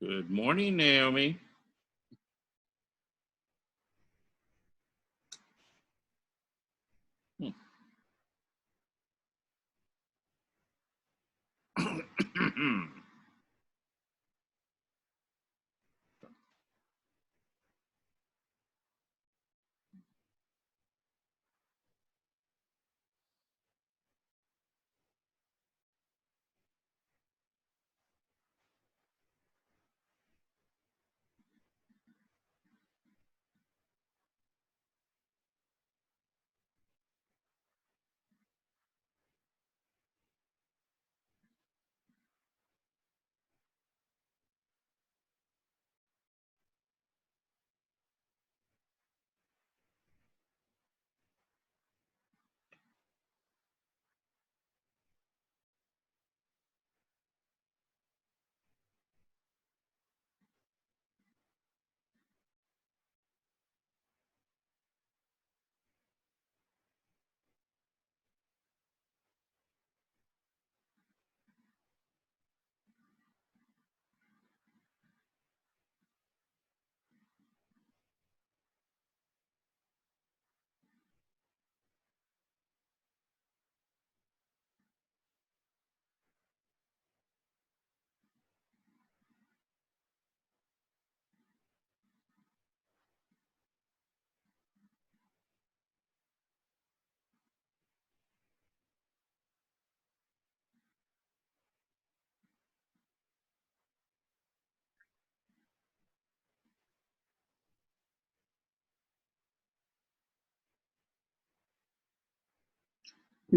Good morning, Naomi.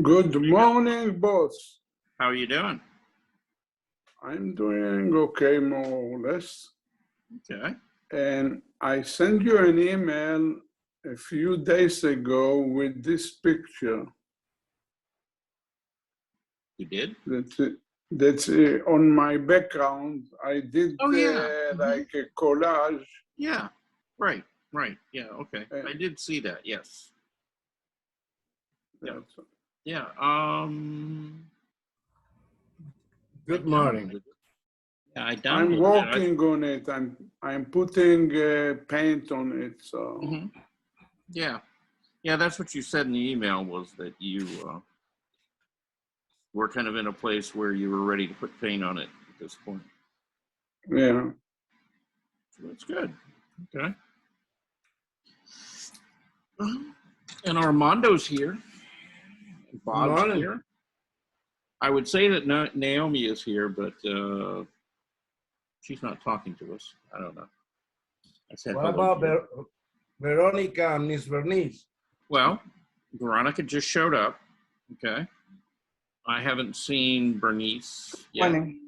Good morning, boss. How are you doing? I'm doing okay, more or less. Okay. And I sent you an email a few days ago with this picture. You did? That's on my background. I did like a collage. Yeah. Right. Yeah. Okay. I did see that. Yes. Yeah. Yeah. Good morning. Yeah, I downloaded I'm working on it. I'm putting paint on it. So. Mm-hmm. Yeah. Yeah, that's what you said in the email, was that you were kind of in a place where you were ready to put paint on it at this point. Yeah. So that's good. Okay. And Armando's here. Bob's here. I would say that Naomi is here, but she's not talking to us. I don't know. I said, what about Veronica and Miss Bernice? Well, Veronica just showed up. Okay. I haven't seen Bernice yet. Morning.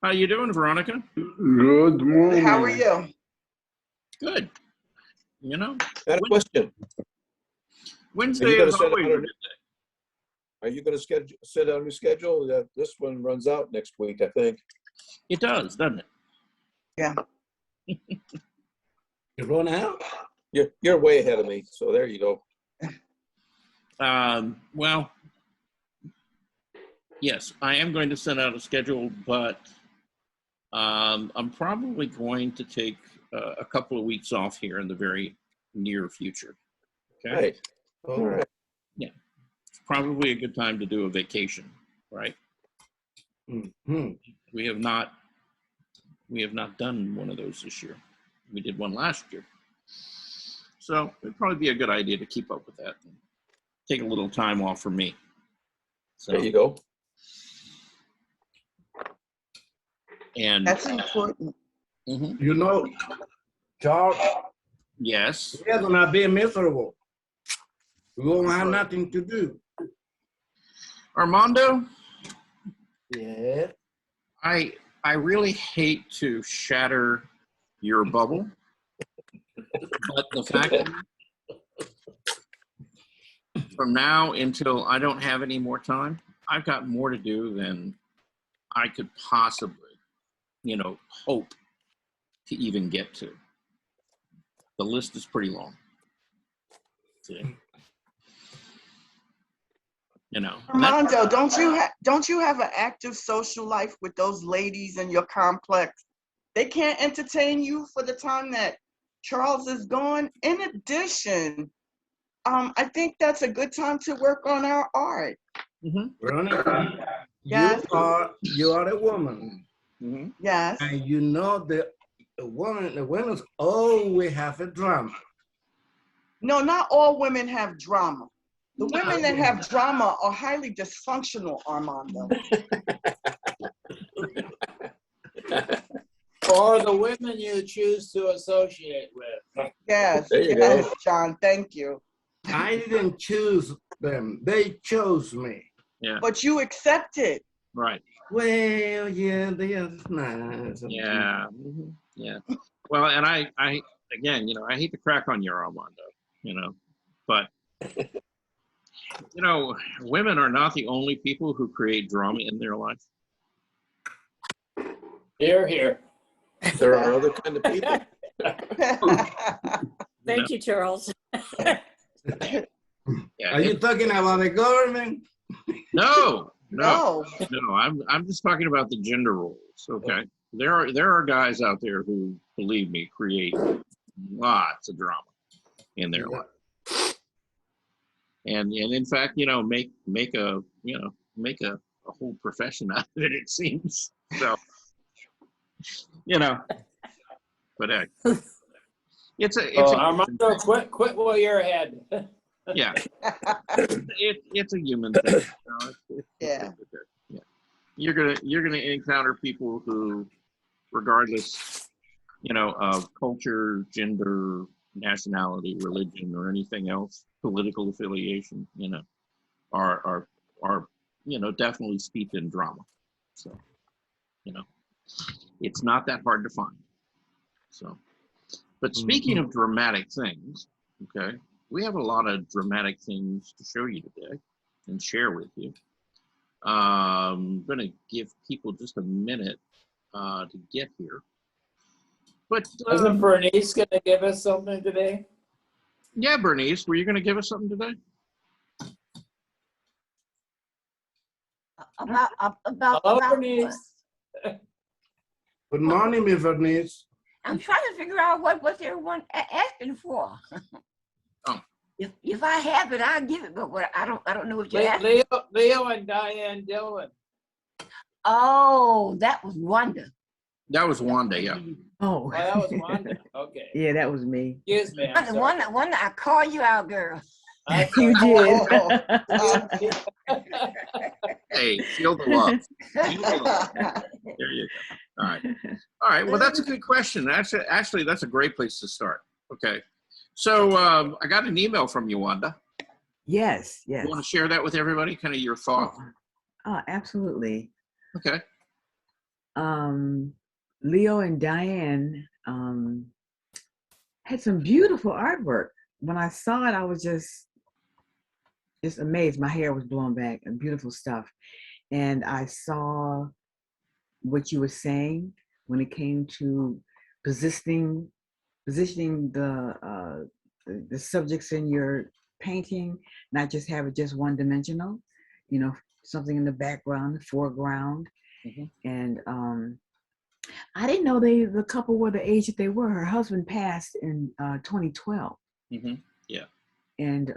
How you doing, Veronica? Good morning. How are you? Good. You know, I had a question. Wednesday is always a good day. Are you going to set out a new schedule? This one runs out next week, I think. It does, doesn't it? Yeah. You run out? You're way ahead of me, so there you go. Well, yes, I am going to send out a schedule, but I'm probably going to take a couple of weeks off here in the very near future. Okay. Right. All right. Yeah. It's probably a good time to do a vacation, right? Mm-hmm. We have not done one of those this year. We did one last year. So it'd probably be a good idea to keep up with that and take a little time off for me. So, there you go. And that's important. Mm-hmm. You know, Charles, Yes. we're going to be miserable. We won't have nothing to do. Armando? Yeah. I really hate to shatter your bubble, but the fact that from now until I don't have any more time, I've got more to do than I could possibly, hope to even get to. The list is pretty long. See? Armando, don't you have an active social life with those ladies in your complex? They can't entertain you for the time that Charles is gone. In addition, I think that's a good time to work on our art. Veronica, Yes. you are a woman, Yes. and you know the women always have a drama. No, not all women have drama. The women that have drama are highly dysfunctional, Armando. Or the women you choose to associate with. Yes, There you yes, go. John, thank you. I didn't choose them; they chose me. Yeah. But you accept it. Right. Well, yeah, they are nice. Yeah. Yeah. Well, and I again, I hate to crack on your Armando, but women are not the only people who create drama in their life. Here, here. There are other kind of people. Thank you, Charles. Yeah. Are you talking about the government? No. No. I'm just talking about the gender roles. Okay. There are guys out there who, believe me, create lots of drama in their life. And in fact, make a whole profession out of it, it seems. So, but it's a Armando, quit while you're ahead. yeah, it's a human thing. Yeah. Yeah. You're gonna encounter people who, regardless, of culture, gender, nationality, religion, or anything else, political affiliation, are definitely steeped in drama. So, it's not that hard to find. So, but speaking of dramatic things, okay, we have a lot of dramatic things to show you today and share with you. I'm going to give people just a minute to get here. But Isn't Bernice going to give us something today? yeah, Bernice, were you going to give us something today? Hello, Bernice. Good morning, Miss Vernice. I'm trying to figure out what's everyone asking for. Oh. If I have it, I'll give it, but I don't know what you're asking. Leo and Diane Dillon. Oh, that was Wanda. That was Wanda, yeah. Oh. Oh, that was Wanda. Okay. Yeah, that was me. Excuse me. I'm sorry. Wanda, I call you out, girl. I'm You sorry. did. Hey, feel the love. Feel the love. There you go. All right. Well, that's a good question. Actually, that's a great place to start. Okay. So I got an email from you, Wanda. Yes, yes. You want to share that with everybody? Kind of your thought. Absolutely. Okay. Leo and Diane had some beautiful artwork. When I saw it, I was just amazed. My hair was blown back and beautiful stuff. And I saw what you were saying when it came to positioning the subjects in your painting, not just have it just one dimensional, something in the background, the foreground. Mm-hmm. And I didn't know the couple were the age that they were. Her husband passed in 2012. Mm-hmm. Yeah. And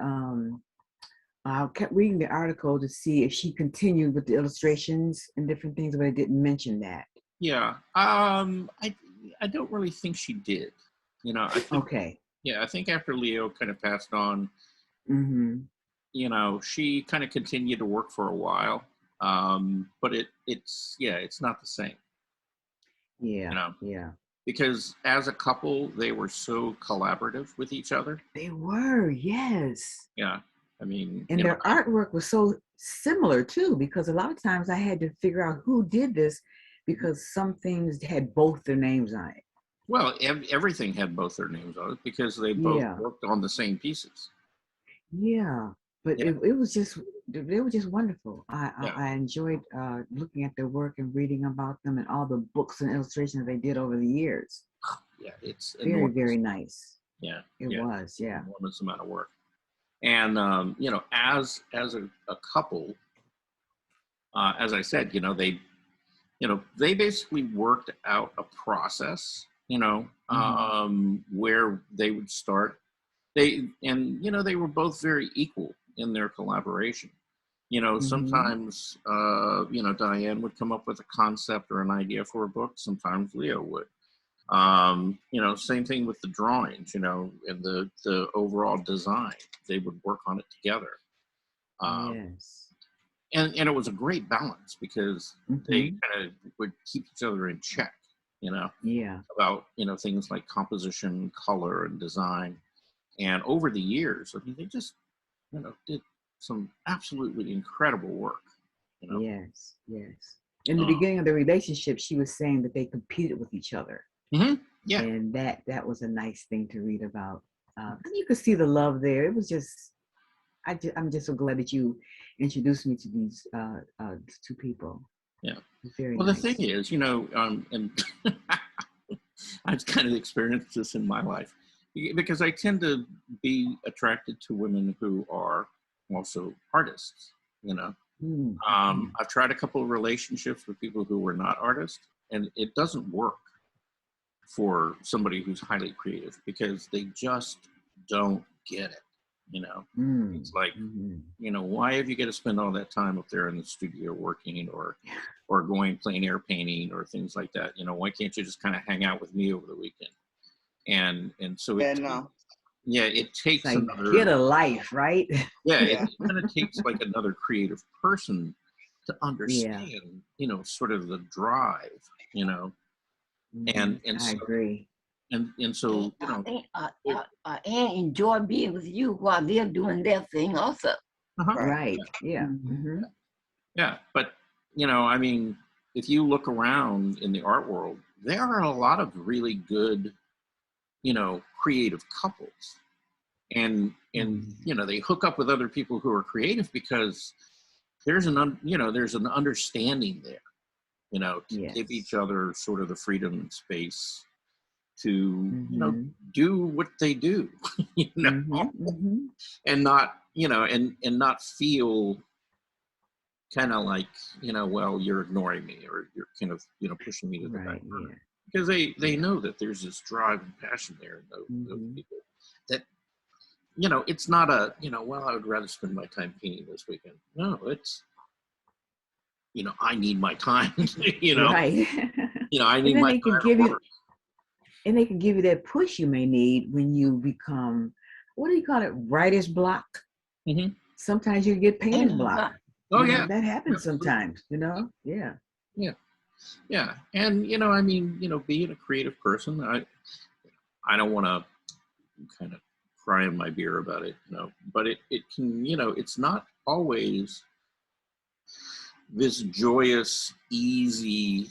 I kept reading the article to see if she continued with the illustrations and different things, but I didn't mention that. Yeah. I don't really think she did. I think, okay. Yeah, I think after Leo kind of passed on, mm-hmm. She kind of continued to work for a while. But it's not the same. Yeah. Yeah. Because as a couple, they were so collaborative with each other. They were, yes. Yeah. I mean, and their artwork was so similar too, because a lot of times I had to figure out who did this because some things had both their names on it. Well, everything had both their names on it because they both worked on the same pieces. Yeah, but they were just wonderful. I enjoyed looking at their work and reading about them and all the books and illustrations they did over the years. Yeah, it's very, enormous. Very nice. Yeah, it was. Yeah, enormous amount of work. And as a couple, as I said, they you know, they basically worked out a process, you know, where they would start. You know, they were both very equal in their collaboration. You know, sometimes, you know, Diane would come up with a concept or an idea for a book. Sometimes Leo would. You know, same thing with the drawings, you know, and the overall design. They would work on it together. Yes. And it was a great balance because they kind of would keep each other in check, you know, Yeah. about, you know, things like composition, color, and design. And over the years, I mean, they just, you know, did some absolutely incredible work, you know. Yes. Yes. In the beginning of the relationship, she was saying that they competed with each other. Yeah. And that was a nice thing to read about. And you could see the love there. It was just, I'm just so glad that you introduced me to these two people. Yeah. Very Well, nice. the thing is, you know, and I've kind of experienced this in my life because I tend to be attracted to women who are also artists, you know. I've tried a couple of relationships with people who were not artists, and it doesn't work for somebody who's highly creative because they just don't get it, you know. It's like, you know, why have you got to spend all that time up there in the studio working or going plein air painting or things like that? You know, why can't you just kind of hang out with me over the weekend? And so it, it takes like another, get a life, right? Yeah, it kind of takes like another creative person to understand, you know, sort of the drive, you know. And I so, agree. And so, you know, and enjoy being with you while they're doing their thing also. Right. Yeah. Yeah. But, you know, I mean, if you look around in the art world, there are a lot of really good, you know, creative couples. And you know, they hook up with other people who are creative because there's there's an understanding there, you know, to give each other sort of the freedom and space to, you know, do what they do, you know, and not, you know, and not feel kind of like, you know, well, you're ignoring me or you're kind of, you know, pushing me to the back burner. Because they know that there's this drive and passion there in those people that, you know, it's not a, you know, well, I would rather spend my time painting this weekend. No, it's, you know, I need my time, you know, you know, I need my time. And they can give you that push you may need when you become, what do you call it, writer's block? Sometimes you get painter's block. Oh, you know, yeah. that happens sometimes, you know? Yeah. Yeah. And, you know, I mean, you know, being a creative person, I don't want to kind of cry in my beer about it, you know, but it can, you know, it's not always this joyous, easy,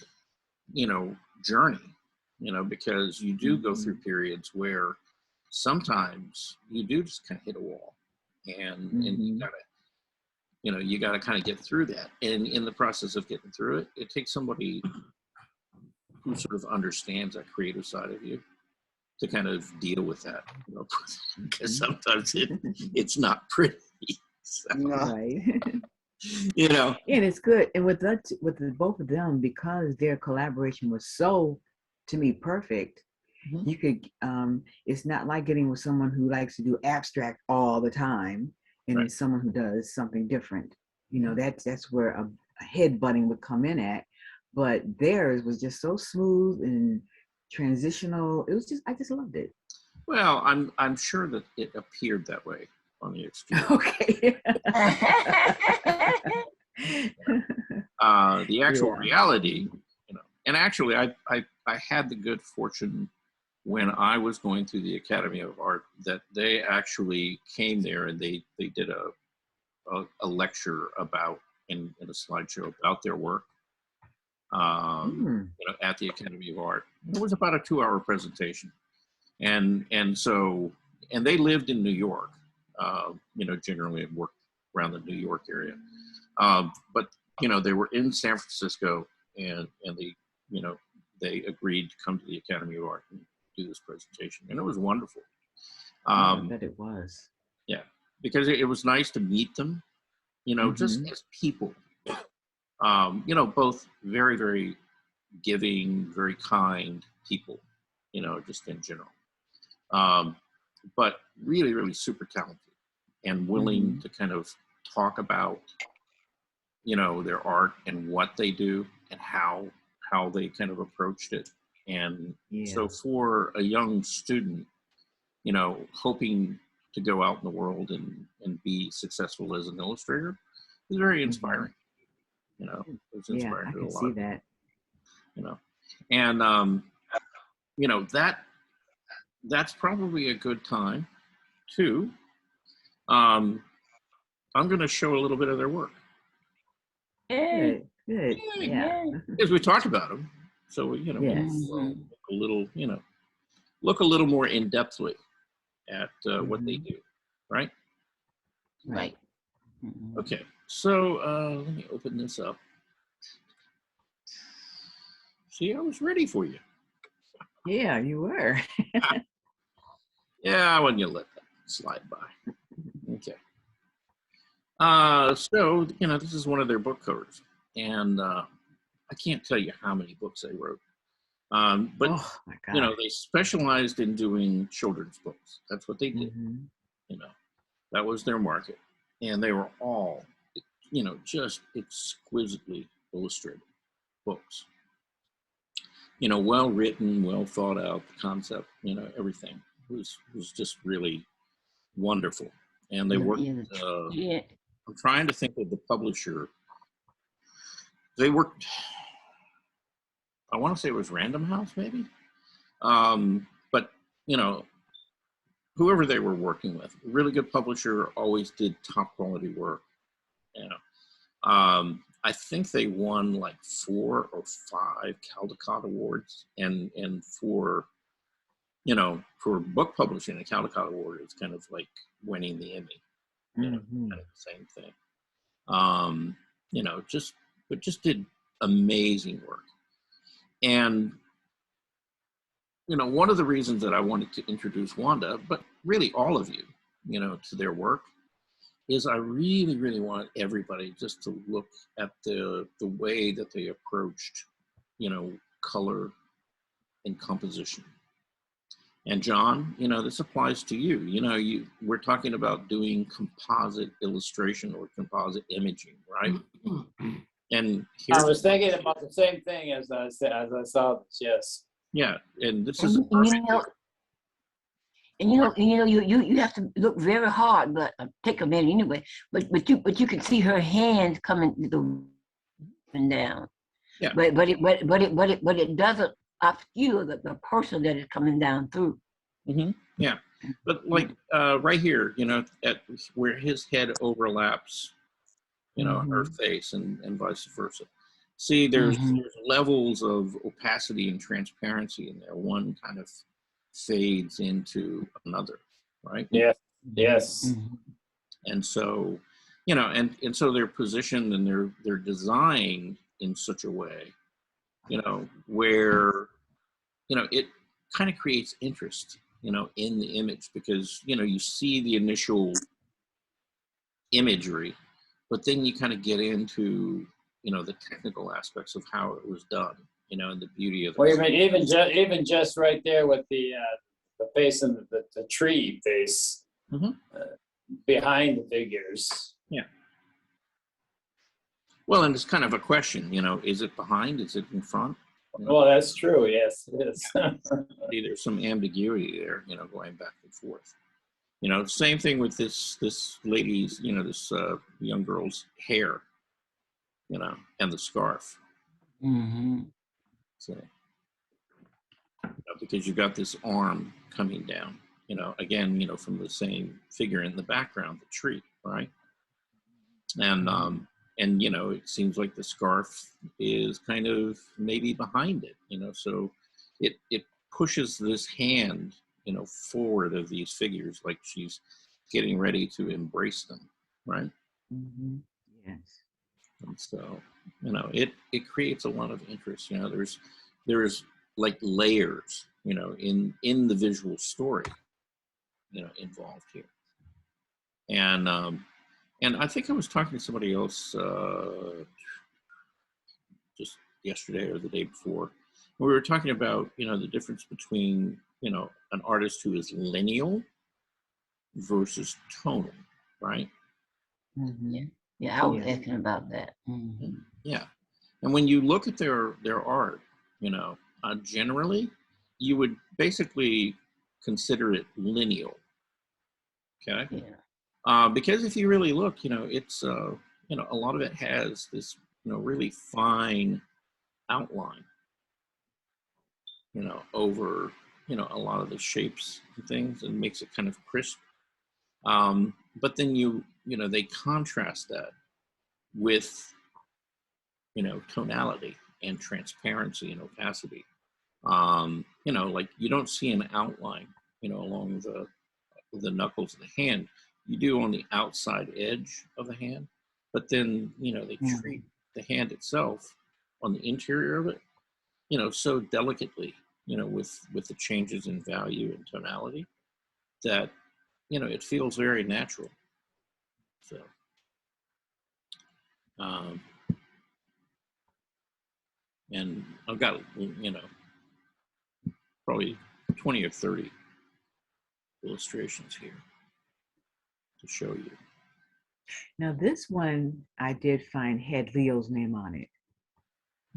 you know, journey, you know, because you do go through periods where sometimes you do just kind of hit a wall and you gotta, you know, you gotta kind of get through that. And in the process of getting through it, it takes somebody who sort of understands that creative side of you to kind of deal with that, you know, because sometimes it's not pretty. So, you know. And it's good. And with both of them, because their collaboration was so, to me, perfect, you could, it's not like getting with someone who likes to do abstract all the time and then someone who does something different. You know, that's where a headbutting would come in at. But theirs was just so smooth and transitional. It was just, I just loved it. Well, I'm sure that it appeared that way on the exterior. Okay. The actual reality, you know, and actually I had the good fortune when I was going through the Academy of Art that they actually came there and they did a lecture about in a slideshow about their work. You know, at the Academy of Art. It was about a 2-hour presentation. And so they lived in New York, you know, generally worked around the New York area. But, you know, they were in San Francisco and they, you know, they agreed to come to the Academy of Art and do this presentation. And it was wonderful. I bet it was. Yeah, because it was nice to meet them, you know, just as people. You know, both very, very giving, very kind people, you know, just in general. But really, really super talented and willing to kind of talk about, you know, their art and what they do and how they kind of approached it. And so for a young student, you know, hoping to go out in the world and be successful as an illustrator is very inspiring. You know, it's Yeah, inspiring I to a can lot see of, that. you know, and you know, that's probably a good time too. I'm going to show a little bit of their work Hey, Good. Yeah. because we talked about them. So, you know, Yes. we'll look a little, you know, look a little more in depthly at what they do, right? right. Okay, so let me open this up. See, I was ready for you. Yeah, you were. Yeah, I wasn't gonna let that slide by. Okay. So, you know, this is one of their book covers, and I can't tell you how many books they wrote. But Oh my God. you know, they specialized in doing children's books. That's what they did. Mhm. You know, that was their market, and they were all, you know, just exquisitely illustrated books. You know, well written, well thought out. The concept, you know, everything was just really wonderful. And they worked. Yeah. I'm trying to think of the publisher. They worked. I want to say it was Random House, maybe. But you know, whoever they were working with, really good publisher, always did top quality work. You know, I think they won like 4 or 5 Caldecott awards, and for, you know, for book publishing, a Caldecott award is kind of like winning the Emmy. You know, kind of the same thing. You know, just did amazing work. And you know, one of the reasons that I wanted to introduce Wanda, but really all of you, you know, to their work, is I really, really want everybody just to look at the way that they approached, you know, color and composition. And John, you know, this applies to you. You know, we're talking about doing composite illustration or composite imaging, right? And I was thinking about the same thing as I saw this. Yes. yeah, and this is a And perfect. you have to look very hard, but take a minute anyway. But you can see her hands coming down. Yeah. But it doesn't obscure the person that is coming down through. Yeah, but like right here, you know, at where his head overlaps, you know, her face, and vice versa. See, there's levels of opacity and transparency in there. One kind of fades into another, right? Yeah. Yes. And so, you know, and so they're positioned and they're designed in such a way, you know, where, you know, it kind of creates interest, you know, in the image, because, you know, you see the initial imagery, but then you kind of get into, you know, the technical aspects of how it was done, you know, and the beauty of it. Well, even just right there with the face and the tree face behind the figures. Yeah. Well, and it's kind of a question, you know, is it behind? Is it in front? You know? Well, that's true. Yes, it is. See, there's some ambiguity there, you know, going back and forth. You know, same thing with this lady's, you know, this young girl's hair, you know, and the scarf. So, you know, because you got this arm coming down, you know, again, you know, from the same figure in the background, the tree, right? And you know, it seems like the scarf is kind of maybe behind it, you know, so it pushes this hand, you know, forward of these figures, like she's getting ready to embrace them, right? Yes. And so, you know, it creates a lot of interest. You know, there's like layers, you know, in the visual story, you know, involved here. And I think I was talking to somebody else just yesterday or the day before. We were talking about, the difference between, an artist who is lineal versus tonal, right? Mhm. Yeah, I was Yeah. asking about that. Mhm. Yeah. And when you look at their art, generally, you would basically consider it lineal. Okay. Yeah. Because if you really look, it's a lot of it has this really fine outline, over a lot of the shapes and things, and makes it kind of crisp. But then they contrast that with tonality and transparency and opacity. Like you don't see an outline, along the knuckles of the hand. You do on the outside edge of the hand, but then they treat the hand itself on the interior of it, so delicately, with the changes in value and tonality that it feels very natural. So, and I've got probably 20 or 30 illustrations here to show you. Now this one I did find had Leo's name on it.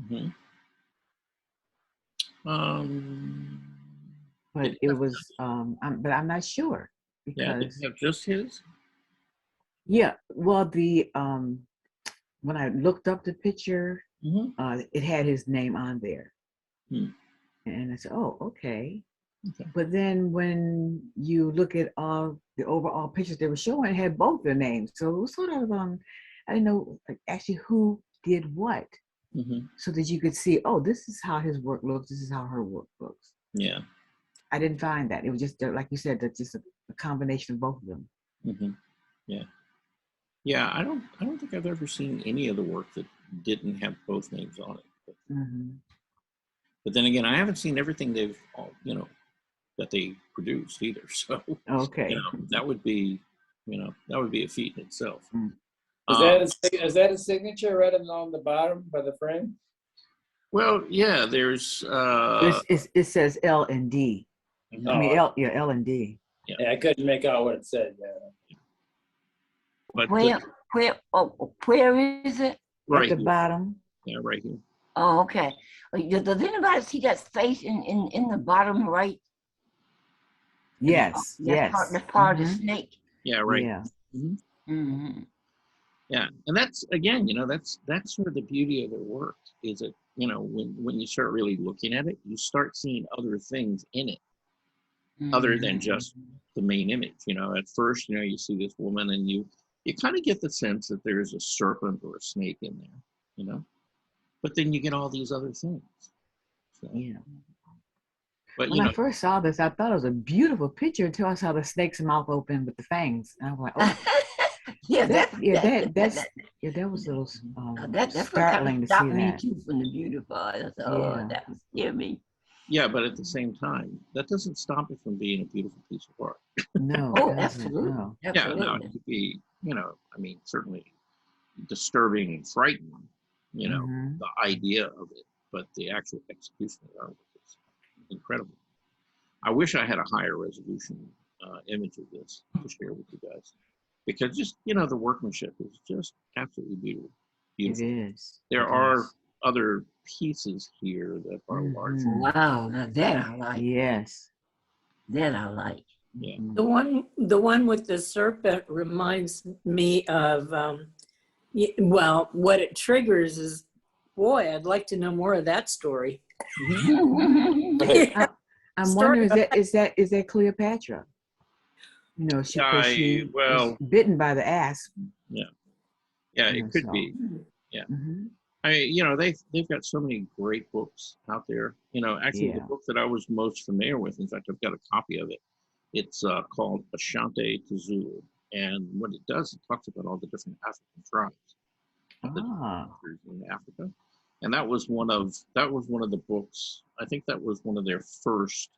Mm-hmm. But it was but I'm not sure Yeah, did because you have just his? yeah, well the when I looked up the picture, it had his name on there. And I said, oh, okay. But then when you look at all the overall pictures they were showing, it had both their names. So it was sort of I didn't know actually who did what. So that you could see, oh, this is how his work looks, this is how her work looks. Yeah. I didn't find that. It was just like you said, that's just a combination of both of them. Yeah. Yeah, I don't think I've ever seen any of the work that didn't have both names on it. But then again, I haven't seen everything they've that they produced either. So Okay. that would be a feat in itself. Is that a signature right along the bottom by the frame? Well, yeah, there's it says L and D. I mean L and D. Yeah, I couldn't make out what it said. Yeah. But where is it? Right at the bottom. Yeah, right here. Oh, okay. Does anybody see that face in the bottom right? Yes. Yes. That's part of the snake. Yeah, right. Yeah. Yeah, and that's again, that's sort of the beauty of their work is that when you start really looking at it, you start seeing other things in it, other than just the main image. At first, you see this woman, and you kind of get the sense that there's a serpent or a snake in there, but then you get all these other things. So, yeah. But when I first saw this, I thought it was a beautiful picture until I saw the snake's mouth open with the fangs, and I was like, oh. That was a little startling to see me that. too from the beautiful. That scared me. Yeah, but at the same time, that doesn't stop it from being a beautiful piece of art. No. Absolutely. No. Yeah, no, it could be, certainly disturbing and frightening, the idea of it, but the actual execution of the artwork is incredible. I wish I had a higher resolution image of this to share with you guys, because just the workmanship is just absolutely beautiful. It is. There are other pieces here that are larger. Wow, now that I like. Yes. That I like. Yeah. The one with the serpent reminds me of, what it triggers is, boy, I'd like to know more of that story. I'm wondering, is that Cleopatra? She was bitten by the asp. Yeah. Yeah, it could be. Yeah. I mean, they've got so many great books out there. Actually, the book that I was most familiar with, in fact, I've got a copy of it. It's called Ashanti to Zulu, and what it does, it talks about all the different African tribes in Africa, and that was one of the books. I think that was one of their first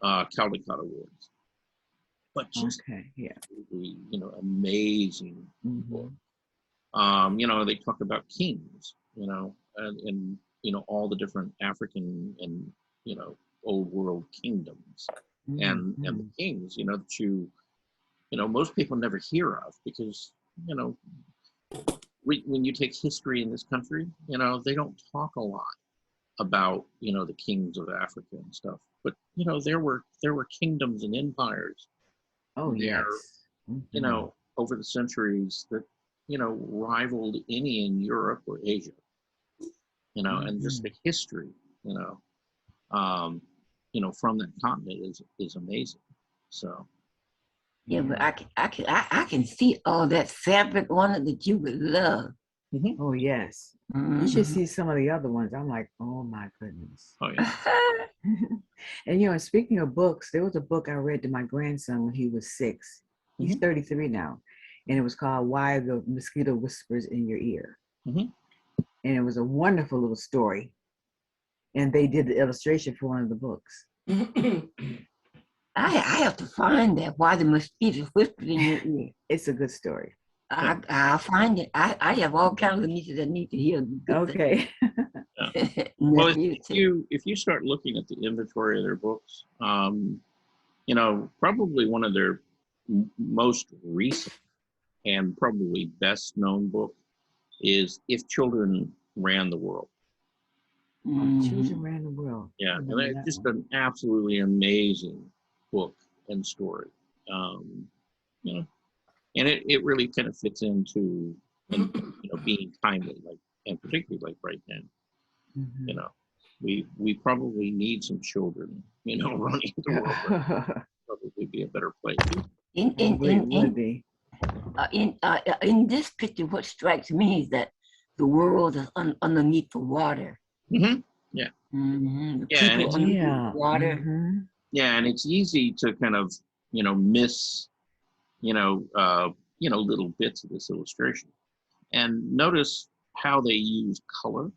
Caldecott Awards. But just amazing book. They talk about kings, and you know, all the different African and, you know, old world kingdoms and the kings, you know, that you know, most people never hear of because, you know, when you take history in this country, you know, they don't talk a lot about, you know, the kings of Africa and stuff. But, you know, there were kingdoms and empires Oh, there, yes. you know, over the centuries that, you know, rivaled any in Europe or Asia, you know, and just the history, you know, from that continent is amazing. So. Yeah, but I can see all that fabric on it that you would love. Oh, yes. You should see some of the other ones. I'm like, oh my goodness. Oh, yeah. And you know, speaking of books, there was a book I read to my grandson when he was 6. He's 33 now. And it was called Why the Mosquito Whispers in Your Ear. And it was a wonderful little story. And they did the illustration for one of the books. I have to find that. Why the mosquitoes whispered in your ear. It's a good story. I'll find it. I have all kinds of nieces that need to hear. Okay. Well, if you start looking at the inventory of their books, you know, probably one of their most recent and probably best known book is If Children Ran the World. Children Ran the World. Yeah, and it's just an absolutely amazing book and story. You know, and it really kind of fits into, you know, being timely, like, and particularly like right now. You know, we probably need some children, you know, running the world. Right, probably be a better place. In this picture, what strikes me is that the world is underneath the water. Yeah. Yeah, And it's water. Yeah, and it's easy to kind of, you know, miss, you know, little bits of this illustration. And notice how they use color,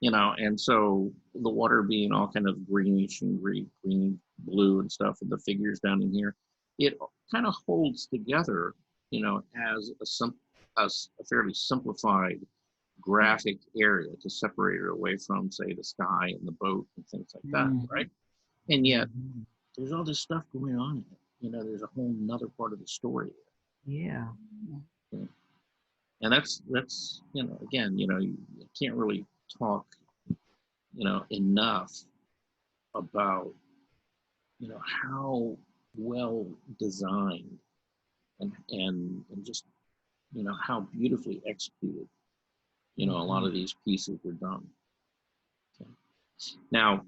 you know, and so the water being all kind of greenish and green, blue and stuff, and the figures down in here, it kind of holds together, you know, as a fairly simplified graphic area to separate it away from, say, the sky and the boat and things like that, right? And yet, there's all this stuff going on in it. You know, there's a whole nother part of the story. Yeah. And that's you know, again, you know, you can't really talk, you know, enough about, you know, how well designed and just, you know, how beautifully executed, you know, a lot of these pieces were done. Okay. Now,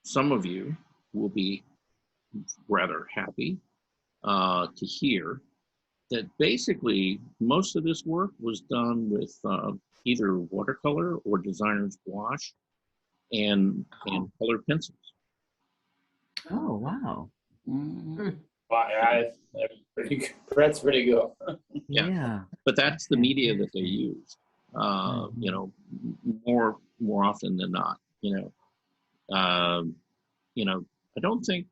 some of you will be rather happy to hear that basically most of this work was done with either watercolor or designer's gouache and colored pencils. Oh, wow. That's pretty cool. Yeah. But that's the media that they use, you know, more often than not, you know. You know, I don't think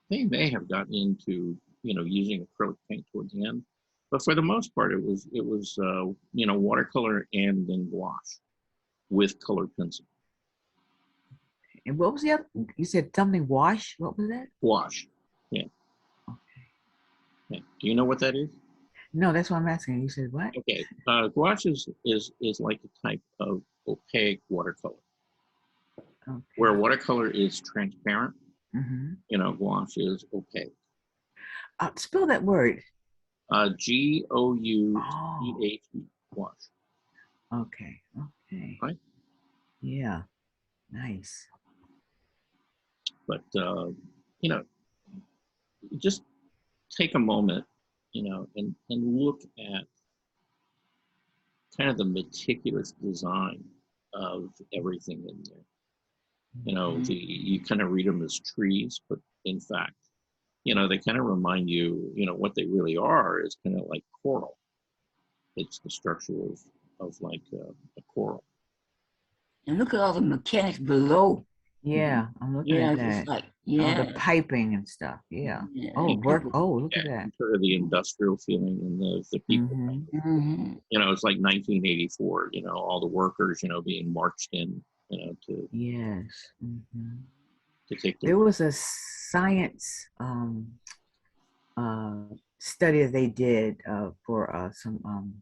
they may have gotten into, you know, using acrylic paint towards the end, but for the most part, it was you know, watercolor and then gouache with colored pencil. And what was the other? You said something wash. What was that? Gouache. Yeah. Okay. Yeah. Do you know what that is? No, that's what I'm asking. You said what? Okay. Gouache is like a type of opaque watercolor. Okay. Where watercolor is transparent, you know, gouache is opaque. Spell that word. Gouache, gouache. Okay. Okay. Right. Yeah. Nice. But you know, just take a moment, you know, and look at kind of the meticulous design of everything in there. You know, you kind of read them as trees, but in fact, you know, they kind of remind you, you know, what they really are is kind of like coral. It's the structure of like a coral. And look at all the mechanics below Yeah, I'm looking Yeah, at it's that. like, Oh, yeah. the piping and stuff. Yeah. Yeah. Oh, work. Oh, look at that. Sort of the industrial feeling and the people. Mm-hmm. You know, it's like 1984. You know, all the workers, you know, being marched in, you know, Yes. Hmm. to take There their. was a science study that they did for some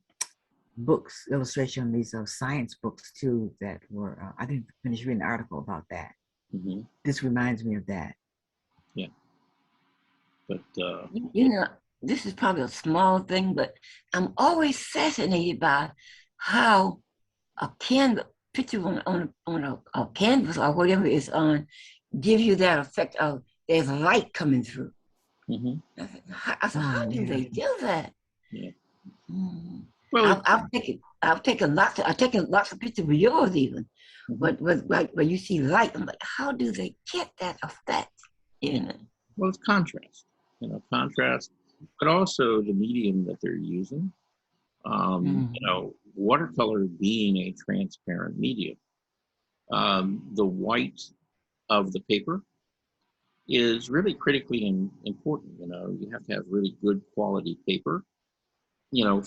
books, illustration of these science books too that were, I didn't finish reading an article about that. Mhm. This reminds me of that. Yeah, but You know, this is probably a small thing, but I'm always fascinated by how a picture on a canvas or whatever is on gives you that effect of there's light coming through. mhm. I said, how do they do that? Yeah. Mhm. Well, I've taken lots of pictures of yours even, Mhm. but when you see light, I'm like, how do they get that effect? You know. well, it's contrast. You know, contrast, but also the medium that they're using. You know, watercolor being a transparent medium, the white of the paper is really critically important. You know, you have to have really good quality paper. You know,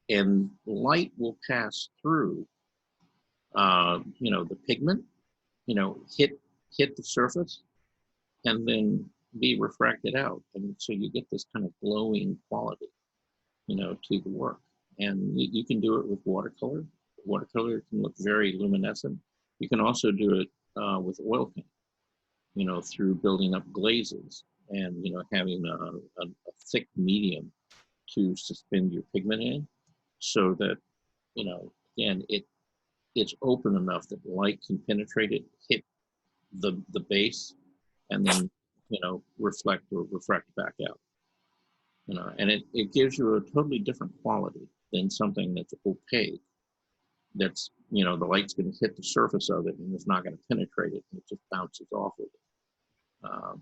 and light will pass through. You know, the pigment. You know, hit the surface and then be refracted out, and so you get this kind of glowing quality. You know, to the work, and you can do it with watercolor. Watercolor can look very luminescent. You can also do it with oil paint. You know, through building up glazes and you know having a thick medium to suspend your pigment in, so that you know again it's open enough that light can penetrate it, hit the base, and then you know reflect or refract back out. You know, and it gives you a totally different quality than something that's opaque. That's you know the light's going to hit the surface of it and it's not going to penetrate it, and it just bounces off of it.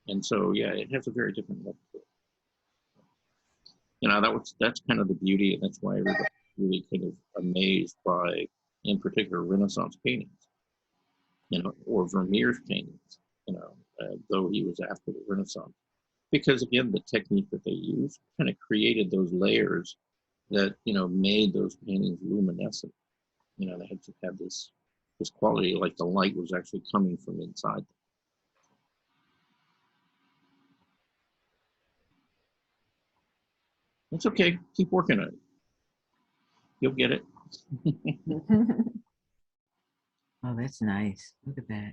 And so yeah, it has a very different look to it. You know, that's kind of the beauty, and that's why everybody's really kind of amazed by, in particular, Renaissance paintings. You know, or Vermeer's paintings. You know, though he was after the Renaissance, because again, the technique that they used kind of created those layers that you know made those paintings luminescent. You know, they had to have this quality, like the light was actually coming from inside. It's okay. Keep working on it. You'll get it. Oh, that's nice. Look at that.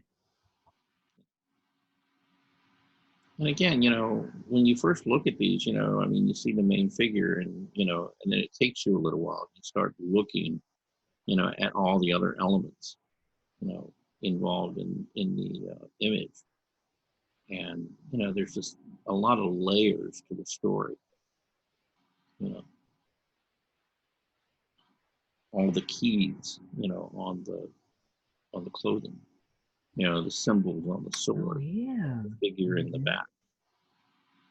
And again, you know, when you first look at these, you know, I mean, you see the main figure, and you know, and then it takes you a little while. You start looking, you know, at all the other elements, you know, involved in the image, and you know, there's just a lot of layers to the story. You know, all the keys, you know, on the clothing, you know, the symbols on the Oh, sword, yeah. the figure in the Mhm. back,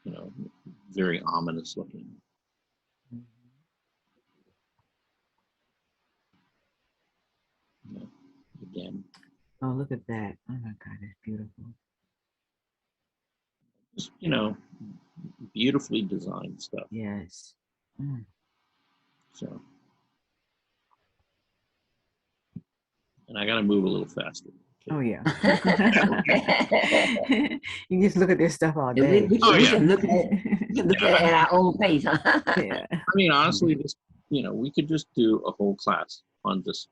you know, very ominous looking. You know, again, Oh, look at that. Oh my God, that's beautiful. just, you know, beautifully designed stuff. Yes. Mm. So, and I got to move a little faster. Oh, yeah. You just look at this stuff all And we, day. we, Oh can, we yeah. can look at it at our own pace. Yeah. I mean, honestly, this, you know, we could just do a whole class on just,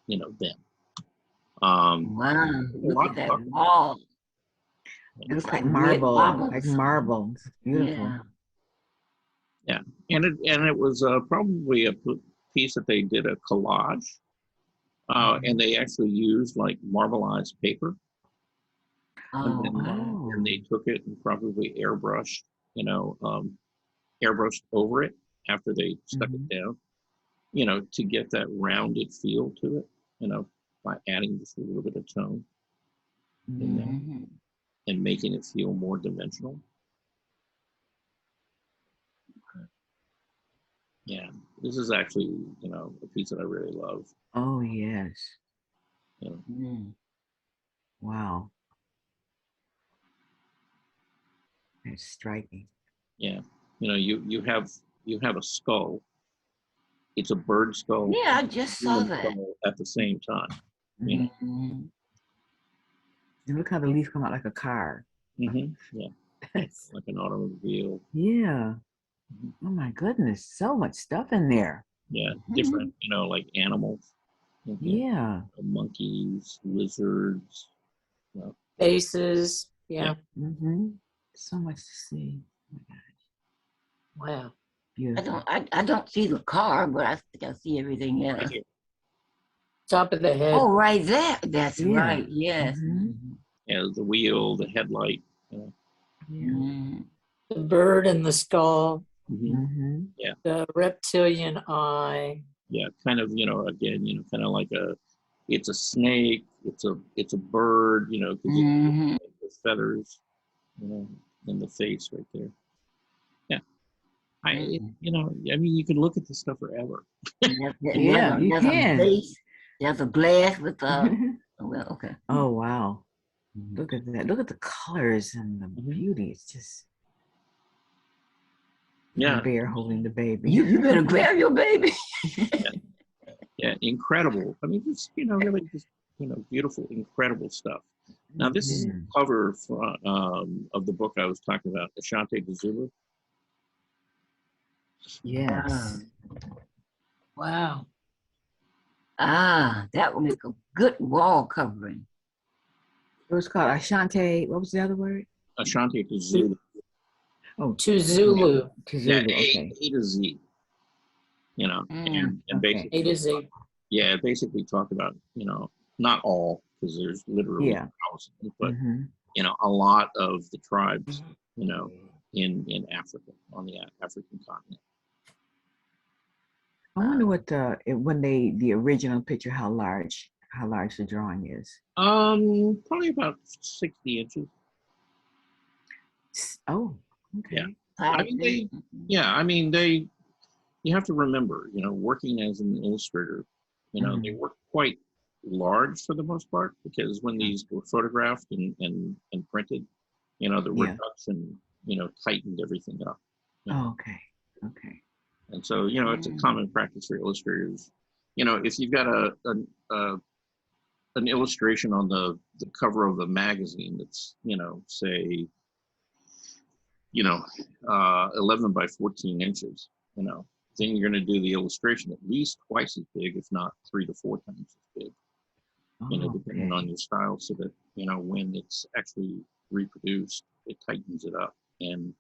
you know, them. Wow, a look lot at of that fun. wall. It Looks looks like like red marble, like bubbles. marble. It's beautiful. Yeah. Yeah, and it was probably a piece that they did a collage, and they actually used like marbleized paper, and Oh, then wow. and they took it and probably airbrushed, you know, airbrushed over it after they stuck Mhm. it down, you know, to get that rounded feel to it, you know, by adding just a little bit of tone in there Mhm. and making it feel more dimensional. Yeah, this is actually, you know, a piece that I really love. Oh, yes. You know. Mm. Wow. It's striking. Yeah, you know, you have a skull. It's a bird skull. Yeah, I just saw human that. skull at the same time. You know. Mhm. And look how the leaves come out like a car. Yeah, That's, like an automobile. yeah. Oh my goodness, so much stuff in there. Yeah, different. You know, like animals. Yeah. Monkeys, lizards. You know. Faces. Yeah. Mm-hmm. So much to see. Oh my God. Wow. Beautiful. I don't see the car, but I think I see everything Right else. here. Top of the head. Oh, right there. That's Yeah. right. Yes. Mhm. Yeah, the wheel, the headlight. You know. Yeah. Mhm. The bird and the skull. Mm-hmm. The reptilian eye. Yeah, kind of, you know, again, you know, kind of like it's a snake, it's a bird, you know, because Mhm. the feathers, you know, in the face right there. Yeah, you know, I mean, you can look at this stuff forever. Yeah, you There's a can. base. There's a glass with well, okay. Oh wow. Mhm. Look at that. Look at the colors and the beauty. It's just Yeah, bear holding the baby. You better grab your baby. yeah, incredible. I mean, just, you know, really just, you know, beautiful, incredible stuff. Now, this is the Mhm. cover of the book I was talking about, Ashante de Zulu. Yes. Wow. That would make a good wall covering. It was called Ashante. What was the other word? Ashante de Zulu. Oh, To Zulu. to Yeah, Zulu. Okay. A to Z. You know, and Okay. basically, A to Z. yeah, it basically talked about, you know, not all, because there's literally Yeah. thousands, but Mm-hmm. you know, a lot of the tribes, you know, in Africa, on the African continent. I wonder what when the original picture, how large the drawing is. Probably about 60 inches. Oh, okay. Yeah. I mean, I mean, you have to remember, you know, working as an illustrator, you know, they were quite large for the most part, because when these were photographed and printed, you know, the reduction, you know, tightened everything up. You know? Oh, okay. Okay. And so, you know, it's a common practice for illustrators. You know, if you've got an illustration on the cover of a magazine that's, you know, say, you know, 11 by 14 inches, you know, then you're going to do the illustration at least twice as big, if not 3 to 4 times as big, you know, depending on your style, so that, you know, when it's actually reproduced, it tightens it up. And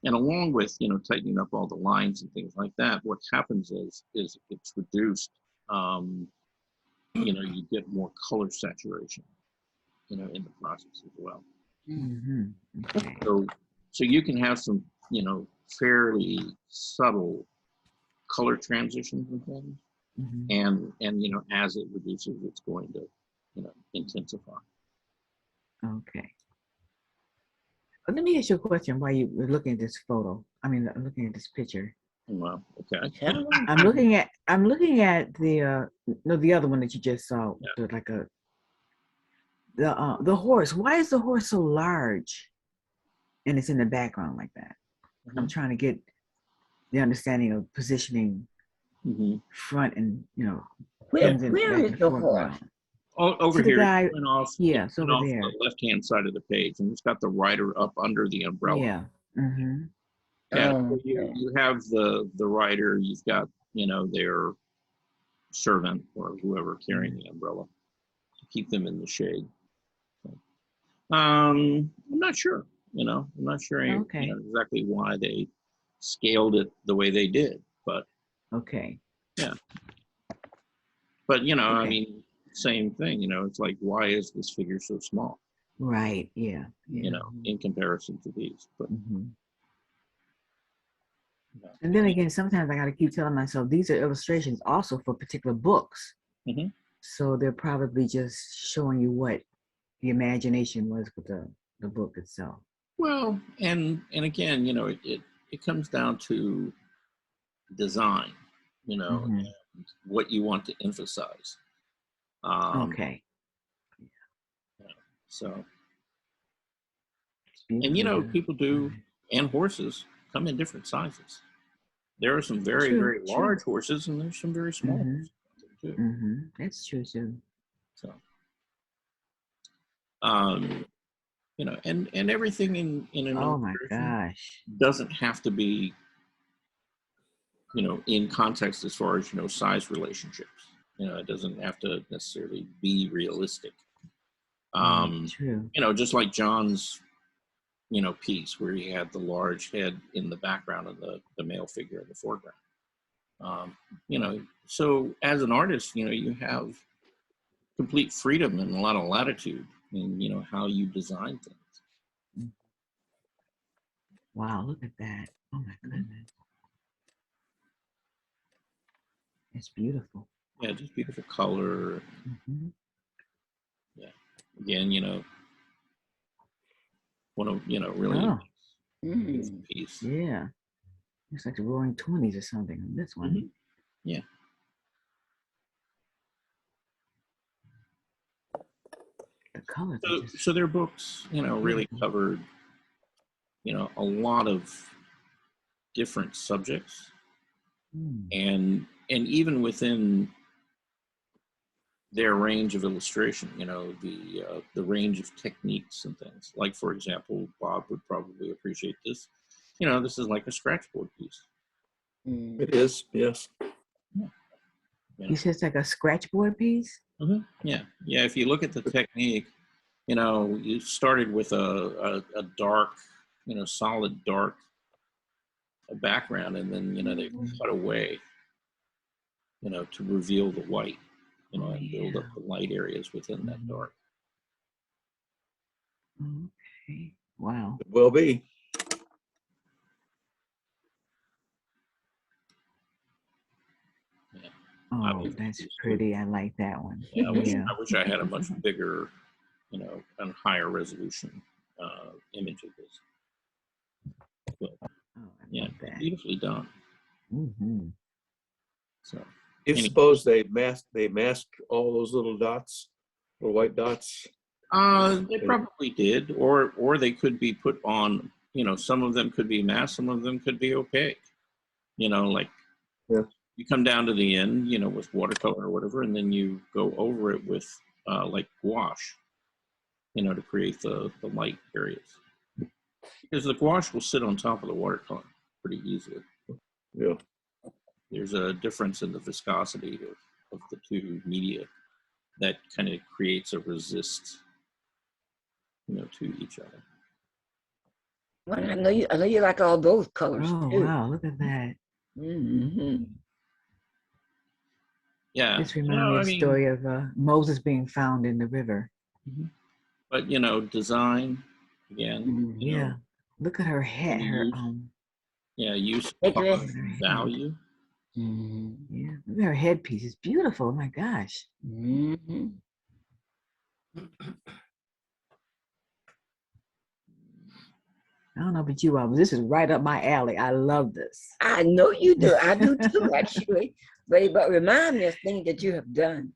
along with, you know, tightening up all the lines and things like that, what happens is it's reduced. You know, you get more color saturation, you know, in the process as well. Mm-hmm. Okay. So you can have some, you know, fairly subtle color transitions and things, and you know, as it reduces, it's going to, you know, intensify. Okay. Let me ask you a question while you were looking at this photo. I mean, looking at this picture. Well, okay. I'm looking at the the other one that you just saw, like the horse. Why is the horse so large and it's in the background like that? I'm trying to get the understanding of positioning front and, you know, where is the horse? Over here, guy, it went off, it's over off there. the left-hand side of the page, and it's got the rider up under the umbrella. Yeah. Mm-hmm. Yeah, so you have the rider, you've got, you know, their servant or whoever carrying the umbrella to keep them in the shade. So, I'm not sure, you know, I'm not sure you know, exactly why they scaled it the way they did, but yeah. But, you know, I mean, same thing, you know, it's like, why is this figure so small? Right. Yeah. You know, in comparison to these, but. And then again, sometimes I got to keep telling myself these are illustrations also for particular books. So they're probably just showing you what the imagination was with the book itself. Well, and again, you know, it comes down to design, you know, and what you want to emphasize. So And you know, beautiful. people do, and horses come in different sizes. There are some very, True, very true. large horses, and there's some very small Mhm. horses too. That's true too. So, you know, and everything in an Oh my illustration gosh. doesn't have to be, you know, in context as far as, you know, size relationships. You know, it doesn't have to necessarily be realistic. True. You know, just like John's, you know, piece where he had the large head in the background and the male figure in the foreground. You know, so as an artist, you know, you have complete freedom and a lot of latitude in, you know, how you design things. Wow, look at that. Oh my goodness. It's beautiful. Yeah, just beautiful color. Yeah. Again, you know, one of, you know, really Oh, beautiful piece. yeah. Looks like the Roaring Twenties or something on this one. Yeah. The colors are So, just so their books, you know, really covered, you know, a lot of different subjects, and even within their range of illustration, you know, the range of techniques and things. Like, for example, Bob would probably appreciate this. You know, this is like a scratchboard piece. It is, yes. Yeah. You said it's like a scratchboard piece? Yeah. Yeah. If you look at the technique, you know, you started with a dark, you know, solid dark background, and then, you know, they cut away, you know, to reveal the white, you know, and build up the light areas within that dark. Okay. Wow. It will be. Yeah. Oh, that's pretty. I like that one. Yeah, I wish I had a much bigger, you know, and higher resolution image of this. But yeah, beautifully done. So, You suppose they mask all those little dots, little white dots? They probably did, or they could be put on. You know, some of them could be masked, some of them could be opaque. You know, like you come down to the end, you know, with watercolor or whatever, and then you go over it with like gouache, you know, to create the light areas. Because the gouache will sit on top of the watercolor pretty easily. Yeah. There's a difference in the viscosity of the two media that kind of creates a resist, you know, to each other. Well, I know you like all those colors Oh, too. wow. Look at that. Yeah. This reminds me of the story of Moses being found in the river. But, you know, design, again. You Yeah. know, Look at her head. Her use color, value. Yeah. Look at her headpiece. It's beautiful. Oh my gosh. I don't know about you all, but this is right up my alley. I love this. I know you do. I do too, actually. But remind me of things that you have done,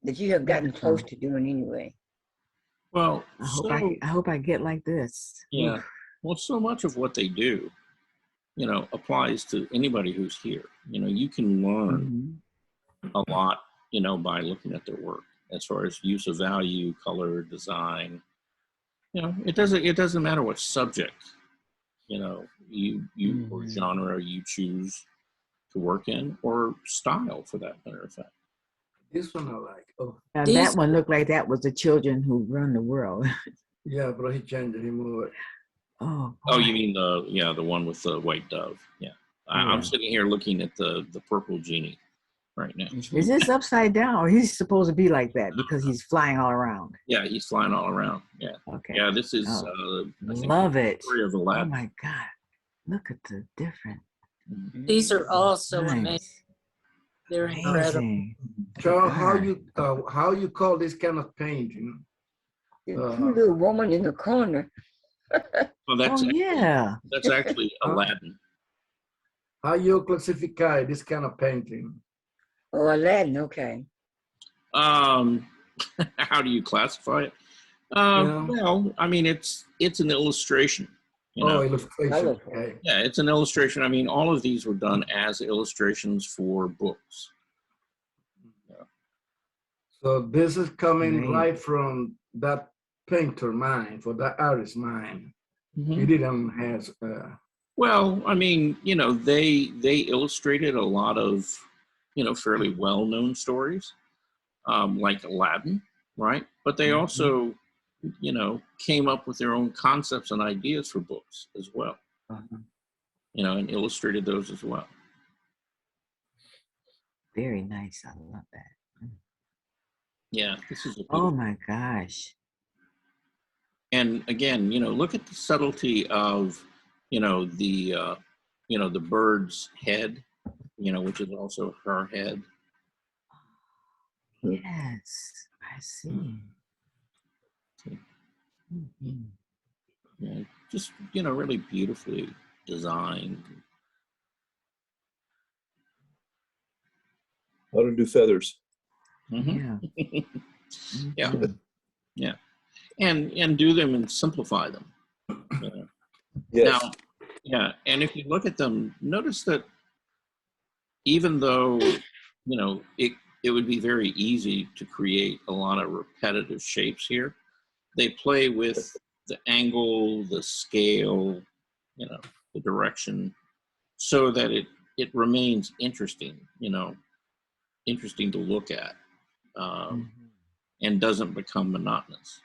that you have gotten close to doing anyway. Well, I hope I get like this. Yeah. Oof. Well, so much of what they do, you know, applies to anybody who's here. You know, you can learn a lot, you know, by looking at their work as far as use of value, color, design. You know, it doesn't matter what subject, you know, you or genre you choose to work in, or style for that matter of fact. This one I like. Oh, Now, that one looked like that was the children who run the world. yeah, but he changed it. He moved it. Oh, Oh, you mean the one with the white dove? Yeah. I'm sitting here looking at the purple genie right now. Is this upside down, or he's supposed to be like that because he's flying all around? Yeah, he's flying all around. Yeah. Okay. Yeah, this is I think love it. The story of Aladdin. Oh my God! Look at the different. These are all so amazing. They're incredible. Charles, how you call this kind of painting? The cute little woman in the corner. Well, that's that's actually Aladdin. How you classify this kind of painting? Oh, Aladdin. Okay. How do you classify it? Yeah. Well, I mean, it's an illustration. You Oh, know, illustration. Colorful. Okay. yeah, it's an illustration. I mean, all of these were done as illustrations for books. So this is coming Great. right from that painter mind, for that artist mind. Mhm. He didn't have. Well, I mean, you know, they illustrated a lot of, you know, fairly well-known stories, like Aladdin, right? But they also, you know, came up with their own concepts and ideas for books as well, you know, and illustrated those as well. Very nice. I love that. Yeah, this is a Oh beautiful. my gosh. And again, you know, look at the subtlety of, you know, the bird's head, you know, which is also her head. Yes, I see. Mhm. Yeah, just, you know, really beautifully designed. How to do feathers. Mhm. Yeah. Yeah, Mhm. yeah, and do them and simplify them. You know? Yes. Now, yeah, and if you look at them, notice that even though, you know, it would be very easy to create a lot of repetitive shapes here, they play with the angle, the scale, you know, the direction, so that it remains interesting, you know, interesting to look at, Mhm. and doesn't become monotonous.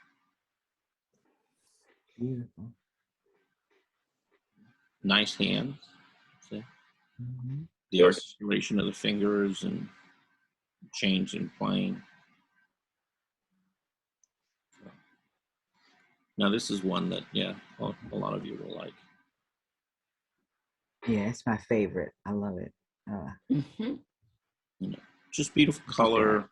Beautiful. Nice hands, see? Mhm. The Yes. articulation of the fingers and change in plane. Now this is one that, yeah, a lot of you will like. Yeah, it's my favorite. I love it. Mhm. You know, just beautiful Look at color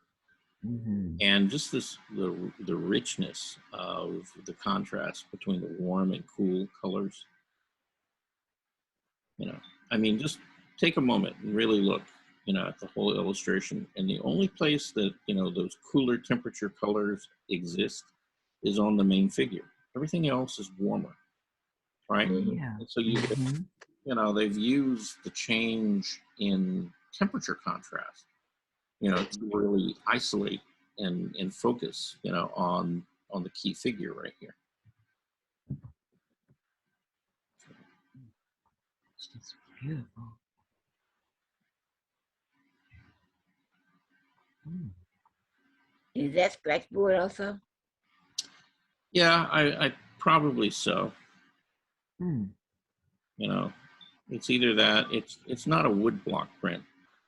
Mhm. and just the richness of the contrast between the warm and cool colors. You know, I mean, just take a moment and really look, you know, at the whole illustration. And the only place that, you know, those cooler temperature colors exist is on the main figure. Everything else is warmer, right? Yeah. And so you know, they've used the change in temperature contrast, you know, to really isolate and focus, you know, on the key figure right here. It's beautiful. Mm. Is that scratchboard also? Yeah, I probably so. Mm. You know, it's either that it's not a wood block print,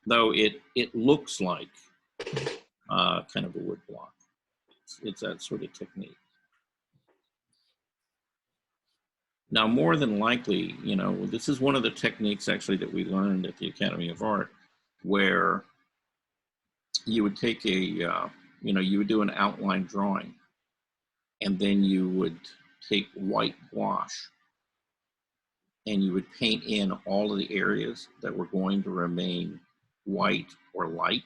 though it looks like kind of a wood block. It's that sort of technique. Now, more than likely, you know, this is one of the techniques actually that we learned at the Academy of Art, where you would take a, you know, you would do an outline drawing, and then you would take white gouache and you would paint in all of the areas that were going to remain white or light,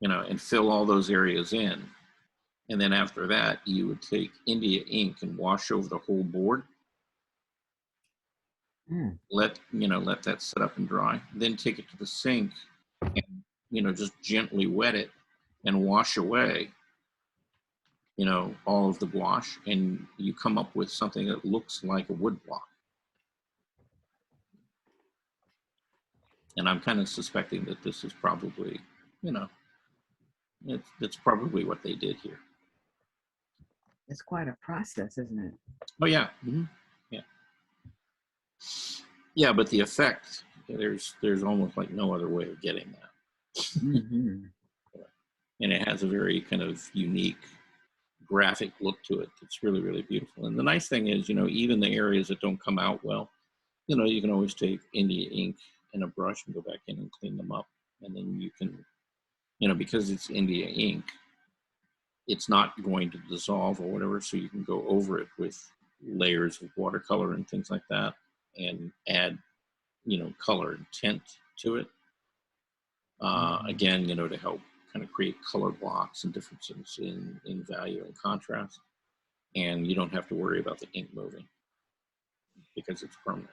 you know, and fill all those areas in. And then after that, you would take India ink and wash over the whole board. Mm. Let that set up and dry. Then take it to the sink and, you know, just gently wet it and wash away, you know, all of the gouache, and you come up with something that looks like a wood block. And I'm kind of suspecting that this is probably, you know, that's probably what they did here. It's quite a process, isn't it? Oh yeah, yeah, yeah. But the effect, there's almost like no other way of getting that, Mm-hmm. and it has a very kind of unique graphic look to it. It's really, really beautiful. And the nice thing is, you know, even the areas that don't come out well, you know, you can always take India ink and a brush and go back in and clean them up, and then you can, you know, because it's India ink, it's not going to dissolve or whatever, so you can go over it with layers of watercolor and things like that and add, you know, color and tint to it. Again, you know, to help kind of create color blocks and differences in value and contrast. And you don't have to worry about the ink moving because it's permanent.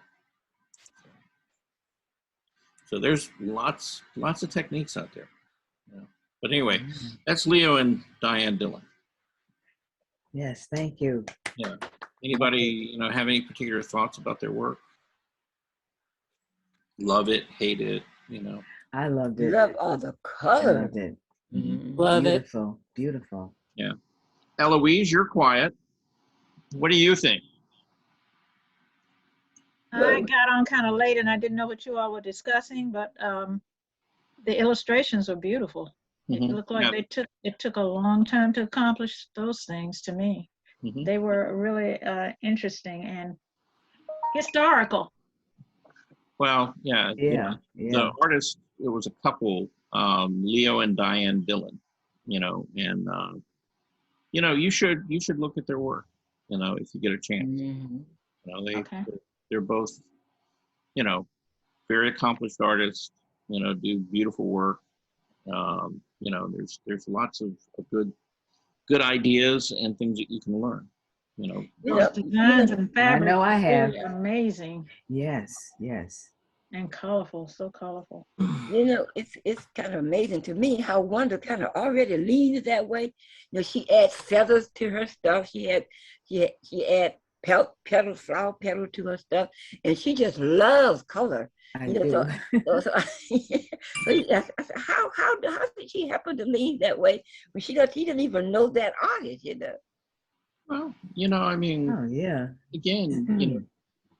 So there's lots of techniques out there. Yeah. But anyway, that's Leo and Diane Dillon. Yes, thank you. Yeah. Anybody, have any particular thoughts about their work? Love it, hate it, I loved it. Love all the I color. loved it. Love it. Beautiful, beautiful. Yeah. Eloise, you're quiet. What do you think? I got on kind of late and I didn't know what you all were discussing, but the illustrations are beautiful. It looked like it took a long time to accomplish those things to me. They were really interesting and historical. Well, yeah. Yeah. The artist, it was a couple, Leo and Diane Dillon, and you should look at their work, if you get a chance. They're both, very accomplished artists, do beautiful work. There's lots of good ideas and things that you can learn, Those designs and fabrics. I know I have. Really amazing Yes, yes. and colorful, so colorful. It's kind of amazing to me how Wanda kind of already leans that way. She adds feathers to her stuff. She add petal, flower petal to her stuff, and she just loves color. I do. So how did she happen to lean that way when she didn't even know that artist, Well, Oh, yeah. again,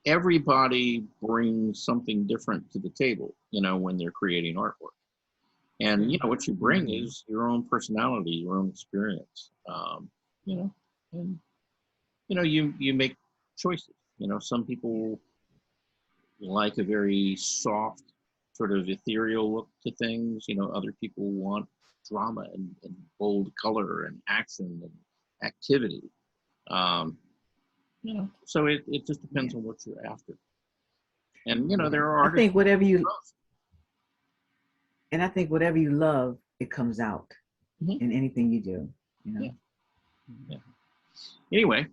everybody brings something different to the table, when they're creating artwork. And, what you bring is your own personality, your own experience, and, you make choices. Some people like a very soft, sort of ethereal look to things. Other people want drama and bold color and action and activity. So it just depends on what you're after. And, there are artists. I think whatever you love, it comes out in anything you do, Yeah. Anyway,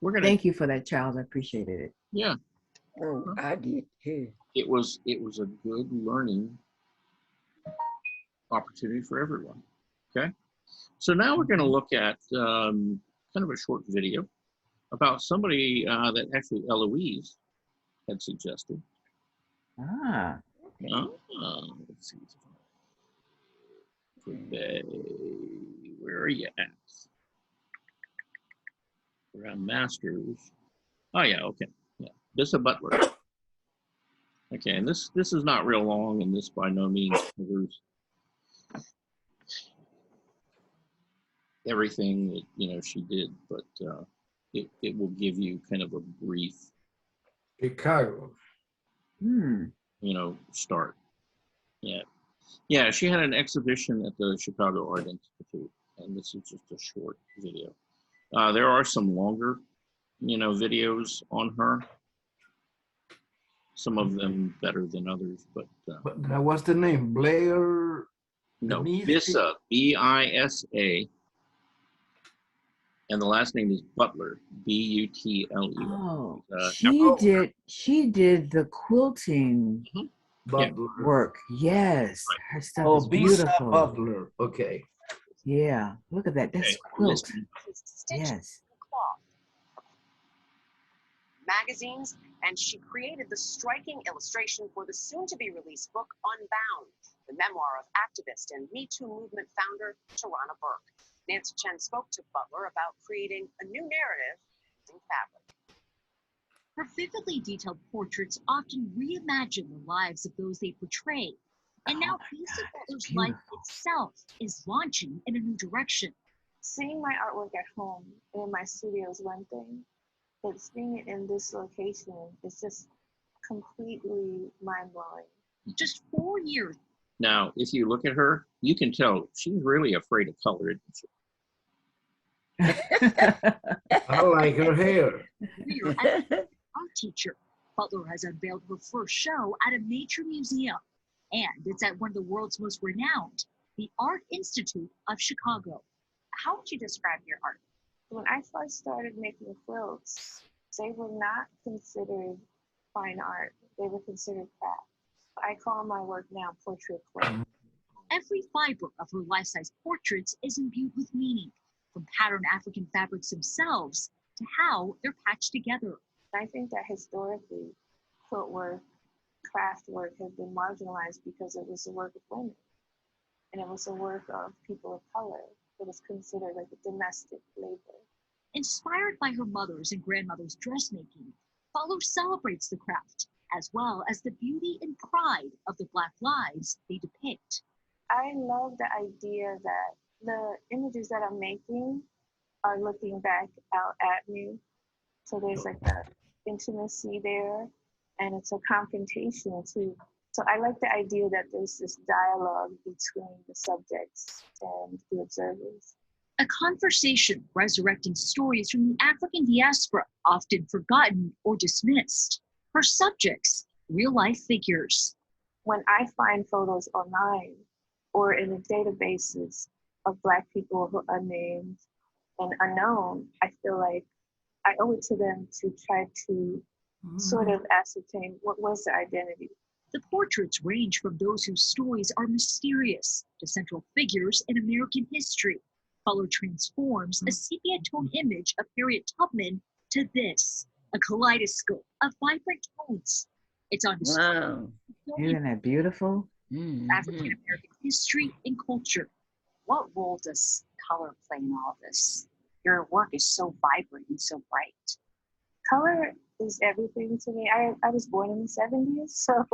we're gonna. Thank you for that, Charles. I appreciated it. Yeah. Oh, I did too. It was a good learning opportunity for everyone. Okay. So now we're going to look at kind of a short video about somebody that actually Eloise had suggested. Let's see. Today, where are you at? We're on Masters. Oh yeah, okay. Yeah, Bissa Butler. Okay, and this is not real long, and this by no means covers everything that she did, but it will give you kind of a brief Chicago. Start. Yeah, she had an exhibition at the Chicago Art Institute, and this is just a short video. There are some longer videos on her, some of them better than others, but what's the name? Blair? no, Bissa, B-I-S-A, and the last name is Butler, B-U-T-L-E-R. Oh, she did the quilting Butler. work. Yes, her stuff is Bissa beautiful. Butler. Okay. Yeah, look at that. That's quilt. Yes. Magazines, and she created the striking illustration for the soon-to-be-released book Unbound, the memoir of activist and Me Too movement founder Tarana Burke. Nancy Chen spoke to Butler about creating a new narrative in fabric. Her vividly detailed portraits often reimagine the lives of those they portray. And now Bissa Butler's life itself is launching in a new direction. Seeing my artwork at home in my studio is one thing, but seeing it in this location is just completely mind-blowing. Just 4 years. Now, if you look at her, you can tell she's really afraid of color, isn't she? I like her hair. Art teacher, Butler has unveiled her first show at a major museum. And it's at one of the world's most renowned, the Art Institute of Chicago. How would you describe your art? When I first started making quilts, they were not considered fine art. They were considered craft. I call my work now portrait quilt. Every fiber of her life-size portraits is imbued with meaning, from patterned African fabrics themselves to how they're patched together. I think that historically, quilt work, craft work has been marginalized because it was the work of women. And it was the work of people of color. It was considered like a domestic labor. Inspired by her mother's and grandmother's dressmaking, Butler celebrates the craft, as well as the beauty and pride of the Black lives they depict. I love the idea that the images that I'm making are looking back out at me. So there's like a intimacy there, and it's a confrontation too. So I like the idea that there's this dialogue between the subjects and the observers. A conversation resurrecting stories from the African diaspora, often forgotten or dismissed. Her subjects, real-life figures. When I find photos online or in the databases of Black people who are unnamed and unknown, I feel like I owe it to them to try to sort of ascertain what was their identity. The portraits range from those whose stories are mysterious to central figures in American history. Butler transforms a sepia tone image of Harriet Tubman to this, a kaleidoscope of vibrant tones. It's on display. Wow. Isn't that beautiful? African American history and culture. What role does color play in all of this? Your work is so vibrant and so bright. Color is everything to me. I was born in the 70s, so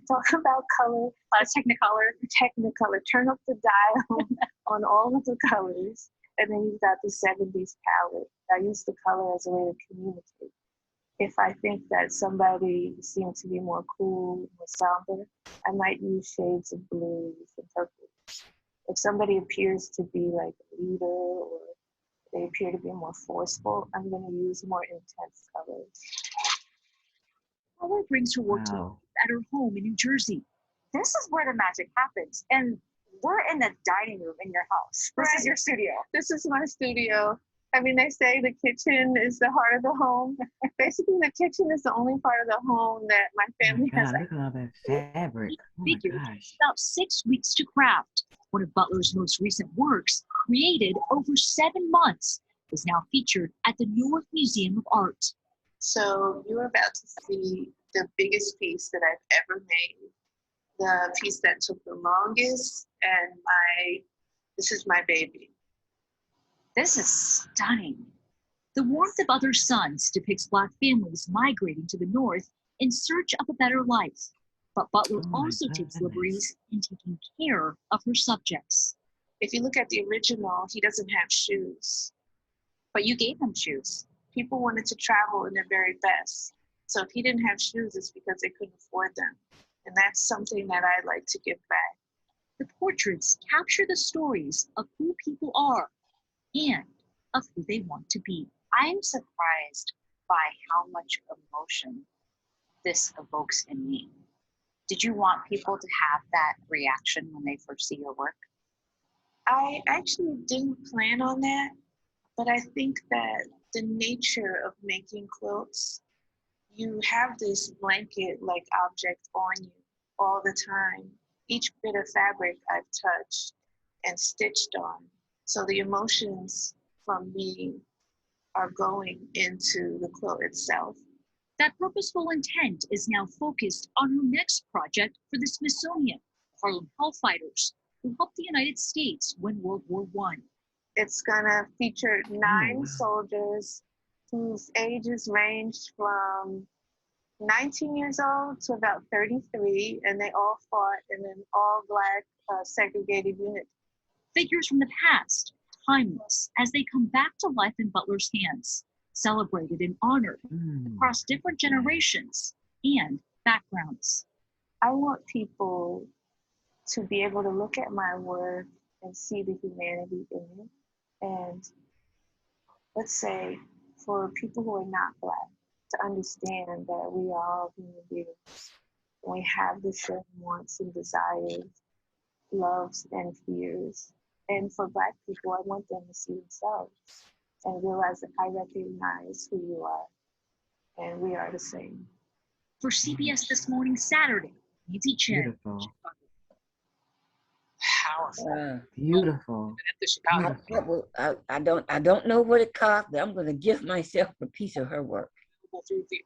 talk about color. Technicolor. Turn up the dial on all of the colors. And then you've got the 70s palette. I use the color as a way to communicate. If I think that somebody seems to be more cool, more somber, I might use shades of blues and purples. If somebody appears to be like a leader or they appear to be more forceful, I'm going to use more intense colors. Butler brings her work to life at her home in New Jersey. This is where the magic happens. And we're in the dining room in your house. This is your studio. This is my studio. I mean, they say the kitchen is the heart of the home. Basically, the kitchen is the only part of the home that my family has. Look at all that fabric. Oh my Figures gosh. about 6 weeks to craft. One of Butler's most recent works, created over 7 months, is now featured at the Newark Museum of Art. So you're about to see the biggest piece that I've ever made. The piece that took the longest, and this is my baby. This is stunning. The Warmth of Other Suns depicts Black families migrating to the North in search of a better life. But Butler also takes liberties in taking care of her subjects. If you look at the original, he doesn't have shoes. But you gave him shoes. People wanted to travel in their very best. So if he didn't have shoes, it's because they couldn't afford them. And that's something that I like to give back. The portraits capture the stories of who people are and of who they want to be. I'm surprised by how much emotion this evokes in me. Did you want people to have that reaction when they first see your work? I actually didn't plan on that, but I think that the nature of making quilts, you have this blanket-like object on you all the time. Each bit of fabric I've touched and stitched on. So the emotions from me are going into the quilt itself. That purposeful intent is now focused on her next project for the Smithsonian, Harlem Hellfighters, who helped the United States win World War I. It's gonna feature 9 soldiers whose ages ranged from 19 years old to about 33, and they all fought in an all-Black segregated unit. Figures from the past, timeless, as they come back to life in Butler's hands, celebrated and honored across different generations and backgrounds. I want people to be able to look at my work and see the humanity in it. And let's say for people who are not Black, to understand that we are all human beings We have the same wants and desires, loves and fears. And for Black people, I want them to see themselves and realize that I recognize who you are, and we are the same. For CBS This Morning, Saturday, Nancy Chen. Beautiful. Powerful. Beautiful. At the Chicago. Well, I don't know what it cost, but I'm going to give myself a piece of her work. Through the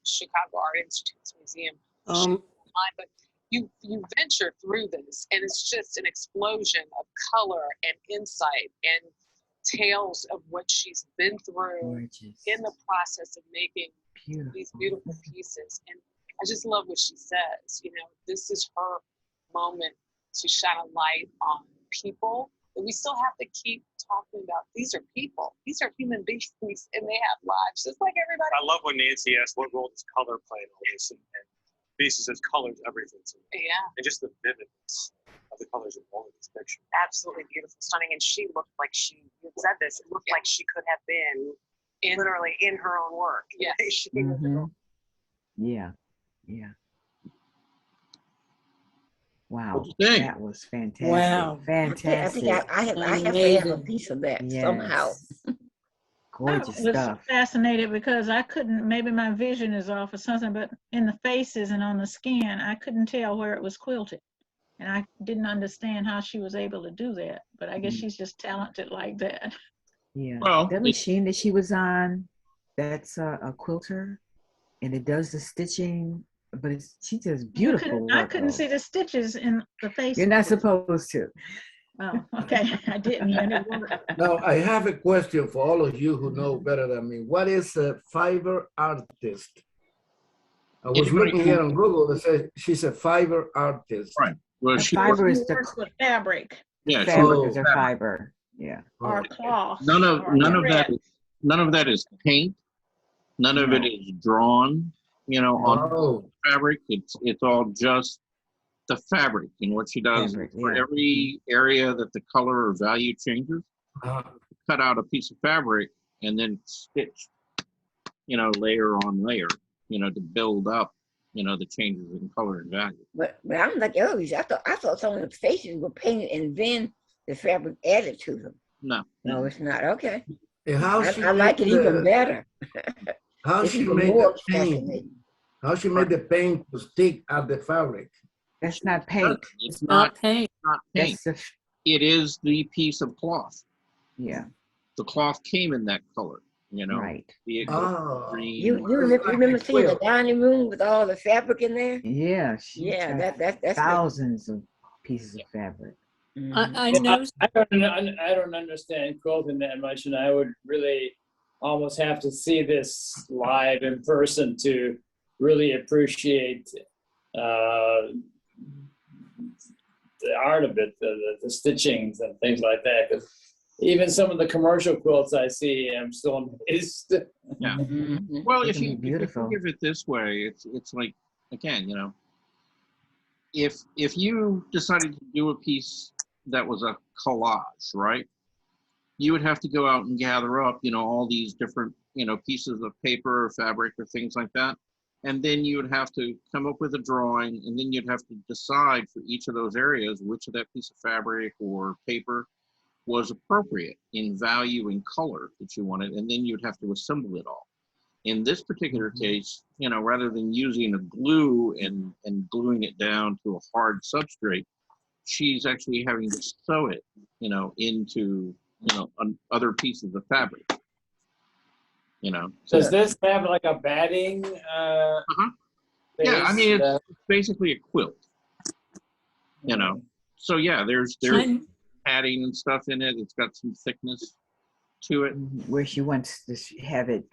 Chicago Art Institute's museum. But you venture through this, and it's just an explosion of color and insight and tales of what she's been through in the process of making these beautiful pieces. And I just love what she says. You know, this is her moment to shine a light on people. And we still have to keep talking about these are people. These are human beings, and they have lives just like everybody. I love when Nancy asked what role does color play in all this, and Lisa says color is everything to me. Yeah. And just the vividness of the colors in all of this picture. Absolutely beautiful, stunning. And she looked like you said this, it looked like she could have been literally in her own work. Yeah. Yeah. Yeah. Wow. What'd you think? That was fantastic. Wow. Fantastic. I have to have a piece of that somehow. Gorgeous I was stuff. fascinated because I couldn't, maybe my vision is off or something, but in the faces and on the skin, I couldn't tell where it was quilted. And I didn't understand how she was able to do that. But I guess she's just talented like that. Yeah. Well, that machine that she was on, that's a quilter, and it does the stitching, but she does beautiful work. I couldn't see the stitches in the face. You're not supposed to. Oh, okay. I didn't. And it worked. Now, I have a question for all of you who know better than me. What is a fiber artist? I was looking here on Google. It says she's a fiber artist. Right. Well, fiber is the works with fabric. Yeah, fabric is a fiber. Yeah. Or cloth. None of that is paint. None of it is drawn. You know, on fabric. It's all just the fabric. And what she does for every area that the color or value changes, cut out a piece of fabric and then stitch, you know, layer on layer, you know, to build up, you know, the changes in color and value. But I'm like Elvis. I thought some of the faces were painted and then the fabric added to them. No, it's not. Okay. And how I like it even better. How she made the paint? How she made the paint to stick at the fabric? That's not paint. It's not paint. Not paint. It is the piece of cloth. Yeah. The cloth came in that color, you know. Right. Green. You remember seeing the dining room with all the fabric in there? Yeah. Yeah, that's thousands of pieces of fabric. I know. I don't understand quilting that much, and I would really almost have to see this live in person to really appreciate the art of it, the stitchings and things like that. Because even some of the commercial quilts I see, I'm still amazed. Yeah. Well, if you think of it this way, it's like, again, you know, if you decided to do a piece that was a collage, right? You would have to go out and gather up, you know, all these different, you know, pieces of paper or fabric or things like that. And then you would have to come up with a drawing, and then you'd have to decide for each of those areas which of that piece of fabric or paper was appropriate in value and color that you wanted, and then you'd have to assemble it all. In this particular case, you know, rather than using a glue and gluing it down to a hard substrate, she's actually having to sew it, you know, into, you know, other pieces of fabric. You know, does this have like a batting? Yeah, I mean, it's basically a quilt. You know, so yeah, there's padding and stuff in it. It's got some thickness to it. Where she wants to have it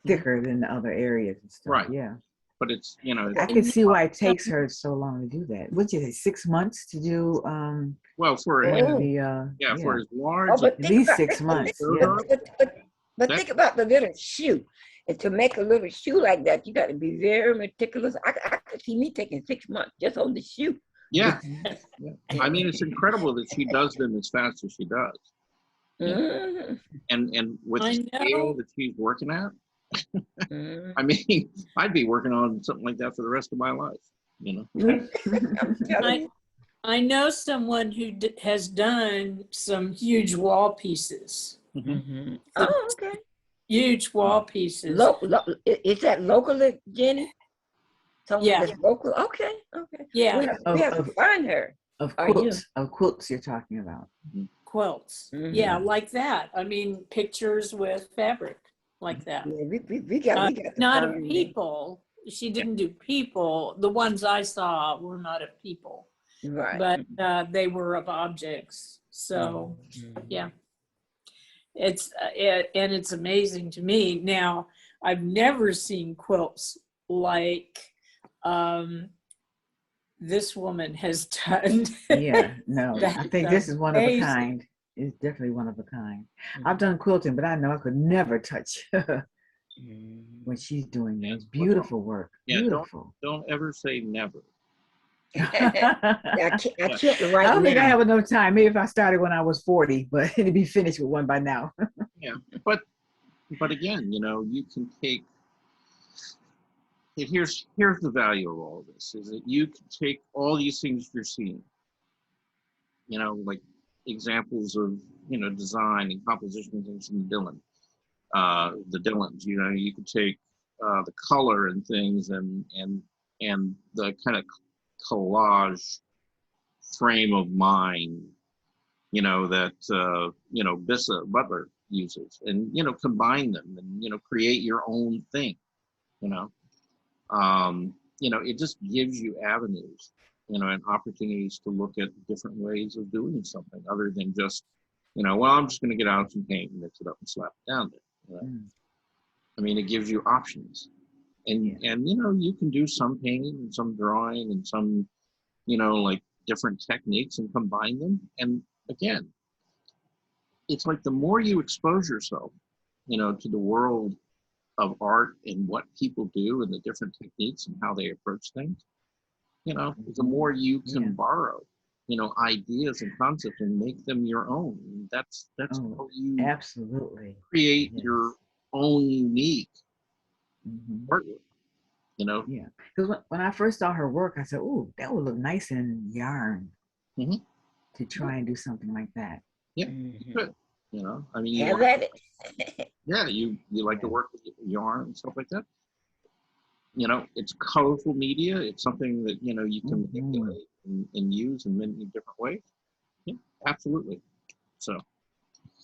thicker than the other areas and stuff. Right. Yeah. But it's, you know, I can see why it takes her so long to do that. What'd you say, 6 months to do? Well, for for as large, at least 6 months. Yeah. But think about the little shoe. And to make a little shoe like that, you got to be very meticulous. I could see me taking 6 months just on the shoe. Yeah. I mean, it's incredible that she does them as fast as she does. And with the scale that she's working at, Mm. I mean, I'd be working on something like that for the rest of my life, you know? I know someone who has done some huge wall pieces. Mm-hmm. Oh, okay. Huge wall pieces. Is that locally, Jenny? Someone Yeah. that's local? Okay, okay. Yeah. We have to find her. Of Are you? quilts, of quilts you're talking about. Quilts. Mhm. Yeah, like that. I mean, pictures with fabric like that. Yeah, we got to Not of find people. She didn't do people. The ones I saw were not of people, right. but they were of objects. So, yeah, and it's amazing to me. Now, I've never seen quilts like this woman has done. Yeah, no, I think this is one of a amazing. kind. It's definitely one of a kind. I've done quilting, but I know I could never touch what she's doing there. It's beautiful work. Yeah, Beautiful. don't ever say never. I can't I right don't think I now. have enough time. Maybe if I started when I was 40, but it'd be finished with one by now. Yeah, but again, you know, you can take it. Here's the value of all of this: is that you can take all these things you're seeing, you know, like examples of, you know, design and composition and things from the Dylans. You know, you could take the color and things and the kind of collage frame of mind, you know, that you know, Bissa Butler uses, and, you know, combine them and, you know, create your own thing, you know. You know, it just gives you avenues, you know, and opportunities to look at different ways of doing something other than just, you know, well, I'm just going to get out some paint and mix it up and slap it down there. You know? I mean, it gives you options, and you know, you can do some painting and some drawing and some, you know, like different techniques and combine them. And again, it's like the more you expose yourself, you know, to the world of art and what people do and the different techniques and how they approach things, you know, the more you can borrow, you know, ideas and concepts and make them your own. That's how you absolutely create your own unique artwork, you know. Yeah, because when I first saw her work, I said, "Oh, that would look nice in yarn." To try and do something like that. Yeah, good. You know, I mean, Have at it. Yeah, you like to work with yarn and stuff like that. You know, it's colorful media. It's something that, you know, you can manipulate and use in many different ways. Yeah, absolutely. So,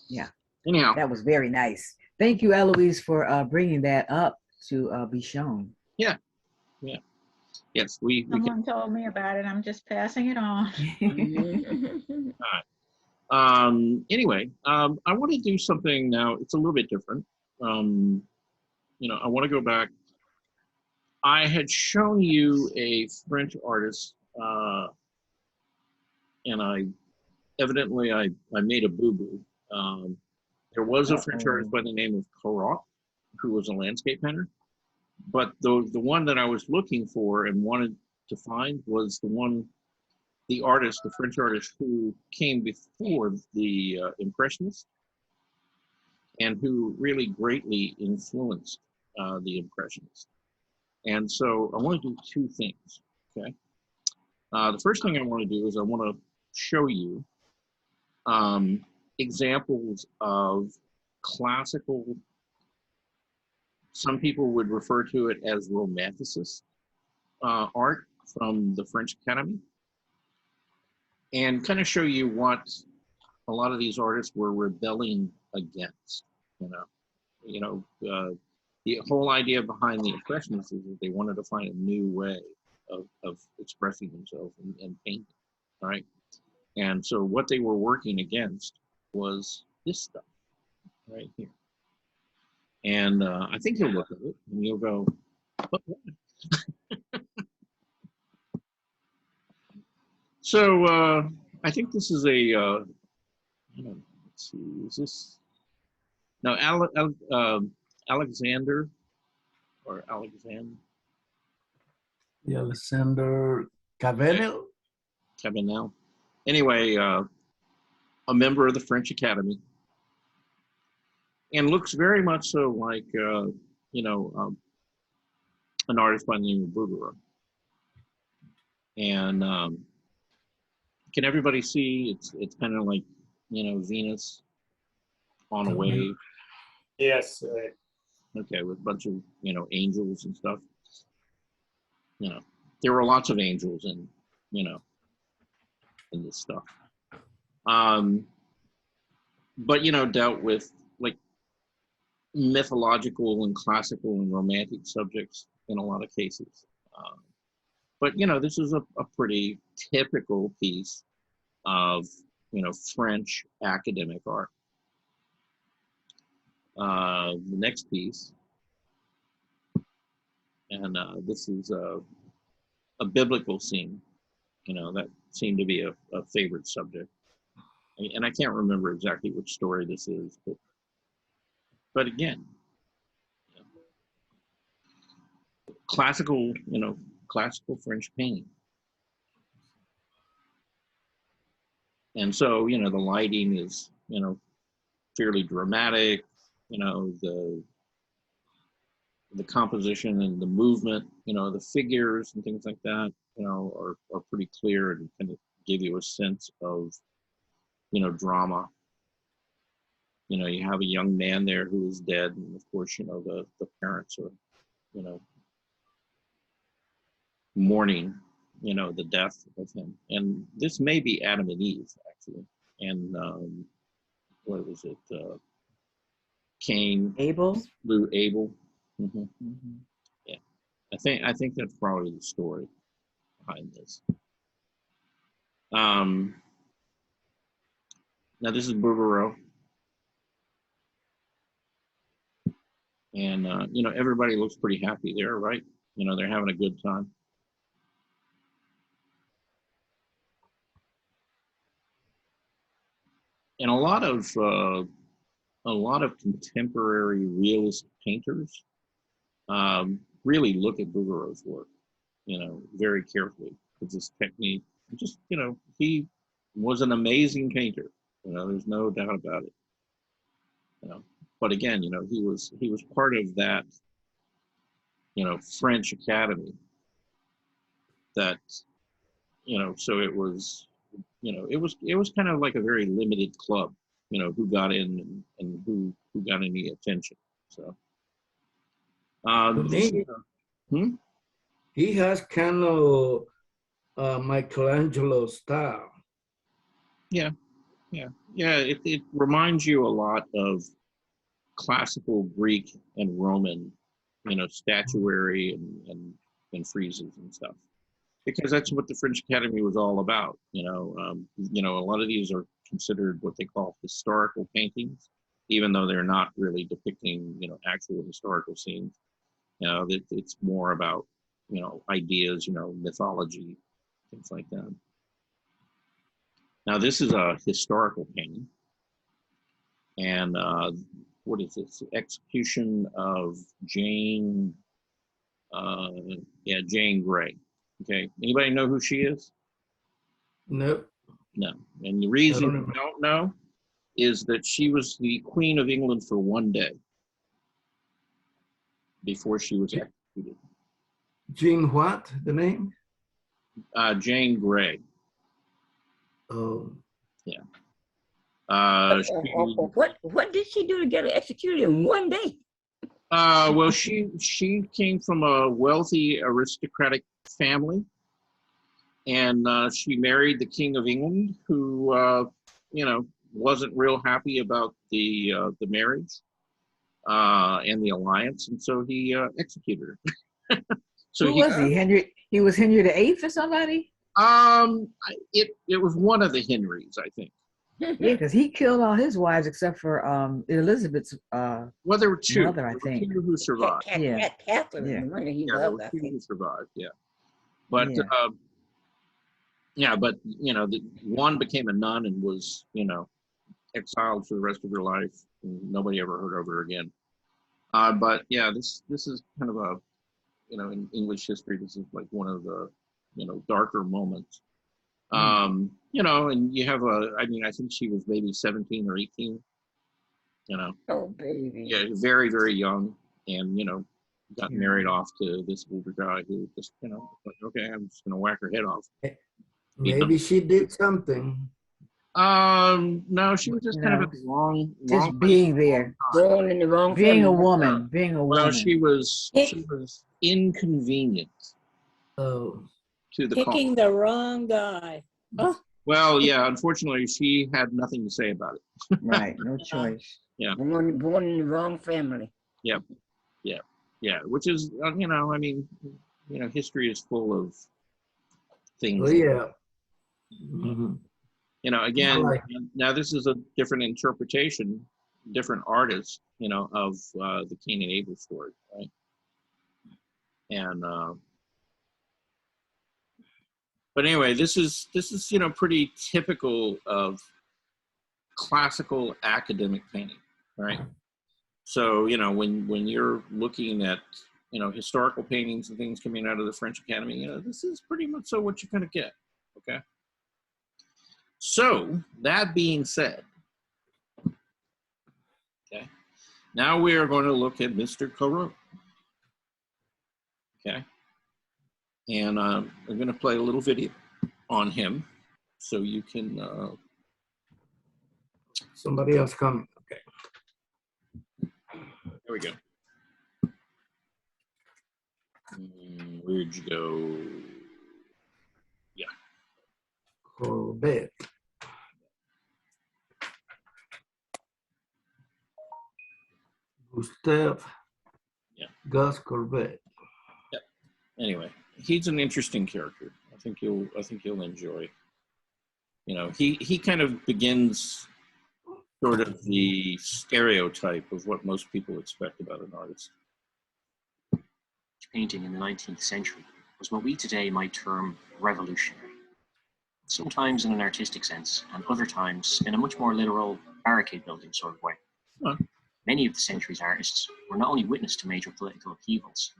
yeah. Anyhow, that was very nice. Thank you, Eloise, for bringing that up to be shown. Yeah, yeah. Yes, Someone told me about it. I'm just passing it on. All right. Anyway, I want to do something now. It's a little bit different. You know, I want to go back. I had shown you a French artist, and I made a boo-boo. There was a French artist by the name of Corot, who was a landscape painter. But the one that I was looking for and wanted to find was the artist, the French artist who came before the Impressionists and who really greatly influenced the Impressionists. And so I want to do two things, okay? The first thing I want to do is I want to show you examples of classical, some people would refer to it as Romanticist art from the French Academy, and kind of show you what a lot of these artists were rebelling against. You know, the whole idea behind the Impressionists is that they wanted to find a new way of expressing themselves and painting, all right? And so what they were working against was this stuff right here. And I think you'll look at it and you'll go, what? So I think this is a, let's see, is this, no, Alexander, or Alexander? The Alexander Cabanel? Cabanel. Anyway, a member of the French Academy, and looks very much so like an artist by the name of Bouguereau. And can everybody see? It's kind of like, Venus on a wave. Yes. Right. Okay, with a bunch of, angels and stuff. There were lots of angels in this stuff. But, dealt with like mythological and classical and romantic subjects in a lot of cases. But, this is a pretty typical piece of, French academic art. The next piece, and this is a biblical scene, that seemed to be a favorite subject. And I can't remember exactly which story this is, but again, classical French painting. And so, the lighting is, fairly dramatic, the composition and the movement, the figures and things like that, are pretty clear and kind of give you a sense of, drama. You have a young man there who is dead, and of course, the parents are, mourning, the death of him. And this may be Adam and Eve, actually. And what was it? Cain slew Abel. Mm-hmm. Mm-hmm. Yeah, I think that's probably the story behind this. Now this is Bouguereau, and everybody looks pretty happy there, right? They're having a good time. And a lot of contemporary realist painters really look at Bouguereau's work, very carefully, with this technique. Just, he was an amazing painter. There's no doubt about it. But again, he was part of that, French Academy. That, so it was, it was kind of like a very limited club, who got in and who got any attention. So. He has kind of Michelangelo style. Yeah. It reminds you a lot of classical Greek and Roman, statuary and friezes and stuff, because that's what the French Academy was all about. A lot of these are considered what they call historical paintings, even though they're not really depicting, actual historical scenes. It's more about, ideas, mythology, things like that. Now, this is a historical painting. And what is this? Execution of Jane, Jane Grey. Okay, anybody know who she is? No. No. And the reason you don't know is that she was the Queen of England for one day before she was executed. Jane what, the name? Jane Grey. Oh. Yeah. What did she do to get executed in one day? Well, she came from a wealthy aristocratic family, and she married the King of England, who wasn't real happy about the marriage and the alliance, and so he executed her. So who was he? Henry? He was Henry VIII or somebody? It was one of the Henrys, I think. Yeah, because he killed all his wives except for Elizabeth's well, there were two. mother, I think. Two who survived. Catherine, there were two who survived. Yeah, but but the one became a nun and was exiled for the rest of her life. And nobody ever heard of her again. But yeah, this is kind of a in English history, this is like one of the darker moments. And you have I think she was maybe 17 or 18, Oh, baby. Yeah, very, very young. and got married off to this older guy who just like, okay, I'm just gonna whack her head off. Maybe she did something. No, she was just kind of at the wrong Just place being at the there, wrong Born in the wrong being a family. woman, being a Well, woman. she was inconvenient Oh, to the Picking call. the wrong guy. Oh, Well, yeah, unfortunately, she had nothing to say about it. Right, no choice. Yeah. Born in the wrong family. Yep. Yeah. Which is, I mean, history is full of things. oh yeah. Mhm. Again, Right. now this is a different interpretation, different artist, of the Cain and Abel story, right? And but anyway, this is pretty typical of classical academic painting, right? So when you're looking at historical paintings and things coming out of the French Academy, this is pretty much so what you're going to get. Okay. So that being said, okay, now we are going to look at Mr. Corot. Okay, and I'm going to play a little video on him, so you can. Somebody else come. Okay. There we go. Where'd you go? Yeah. Corbett. Gustave. Yeah. Gus Corbett. Yep. Anyway, he's an interesting character. I think you'll enjoy. He kind of begins sort of the stereotype of what most people expect about an artist. Painting in the 19th century was what we today might term revolutionary. Sometimes in an artistic sense, and other times in a much more literal barricade building sort of way. Huh. Many of the century's artists were not only witness to major political upheavals,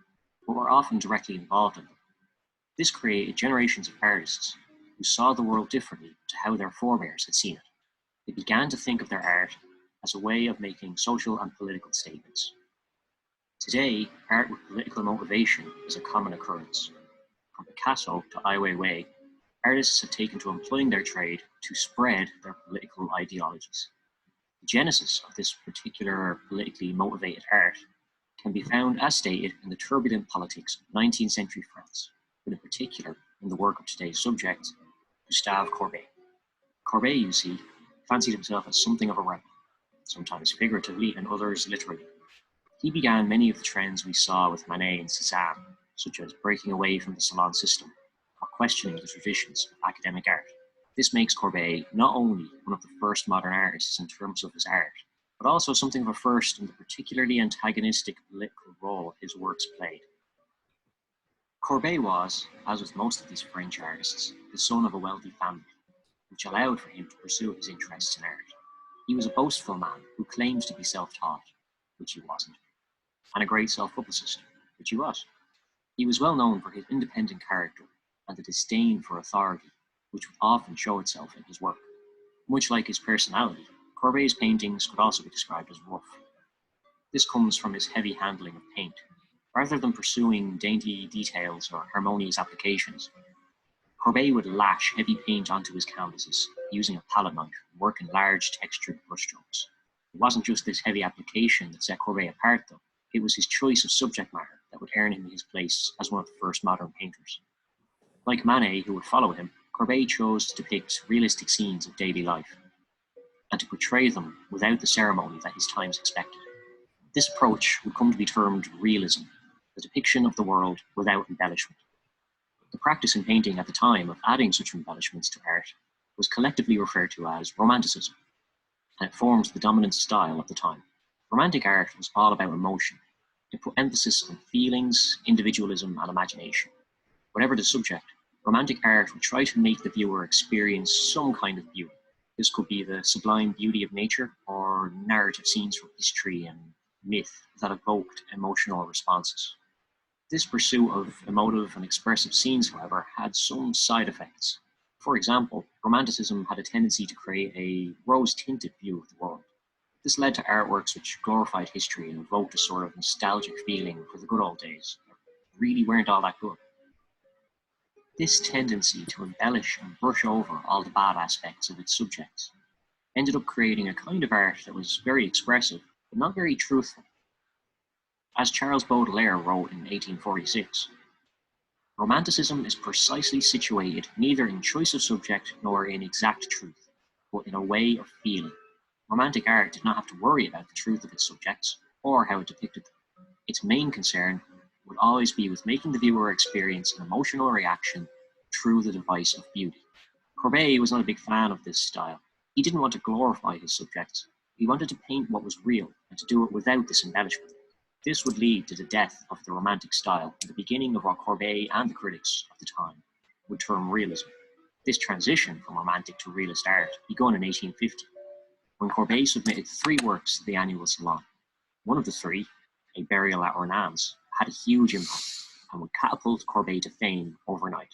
but were often directly involved in them. This created generations of artists who saw the world differently to how their forebears had seen it. They began to think of their art as a way of making social and political statements. Today, art with political motivation is a common occurrence. From Picasso to Ai Weiwei, artists have taken to employing their trade to spread their political ideologies. The genesis of this particular politically motivated art can be found as stated in the turbulent politics of 19th century France, but in particular in the work of today's subject, Gustave Courbet. Courbet, you see, fancied himself as something of a rebel, sometimes figuratively and others literally. He began many of the trends we saw with Manet and Cézanne, such as breaking away from the salon system or questioning the traditions of academic art. This makes Courbet not only one of the first modern artists in terms of his art, but also something of a first in the particularly antagonistic political role his works played. Courbet was, as with most of these French artists, the son of a wealthy family, which allowed for him to pursue his interests in art. He was a boastful man who claimed to be self-taught, which he wasn't, and a great self-publicist, which he was. He was well known for his independent character and the disdain for authority, which would often show itself in his work. Much like his personality, Courbet's paintings could also be described as rough. This comes from his heavy handling of paint. Rather than pursuing dainty details or harmonious applications, Courbet would lash heavy paint onto his canvases using a palette knife and work in large textured brushstrokes. It wasn't just this heavy application that set Courbet apart, though. It was his choice of subject matter that would earn him his place as one of the first modern painters. Like Manet, who would follow him, Courbet chose to depict realistic scenes of daily life and to portray them without the ceremony that his times expected. This approach would come to be termed realism, the depiction of the world without embellishment. The practice in painting at the time of adding such embellishments to art was collectively referred to as Romanticism, and it forms the dominant style of the time. Romantic art was all about emotion. It put emphasis on feelings, individualism, and imagination. Whatever the subject, romantic art would try to make the viewer experience some kind of beauty. This could be the sublime beauty of nature or narrative scenes from history and myth that evoked emotional responses. This pursuit of emotive and expressive scenes, however, had some side effects. For example, Romanticism had a tendency to create a rose-tinted view of the world. This led to artworks which glorified history and evoked a sort of nostalgic feeling for the good old days that really weren't all that good. This tendency to embellish and brush over all the bad aspects of its subjects ended up creating a kind of art that was very expressive, but not very truthful. As Charles Baudelaire wrote in 1846, Romanticism is precisely situated neither in choice of subject nor in exact truth, but in a way of feeling. Romantic art did not have to worry about the truth of its subjects or how it depicted them. Its main concern would always be with making the viewer experience an emotional reaction through the device of beauty. Courbet was not a big fan of this style. He didn't want to glorify his subjects. He wanted to paint what was real and to do it without this embellishment. This would lead to the death of the Romantic style and the beginning of what Courbet and the critics of the time would term realism. This transition from Romantic to realist art began in 1850, when Courbet submitted 3 works to the annual Salon. One of the 3, A Burial at Hernandez, had a huge impact and would catapult Courbet to fame overnight.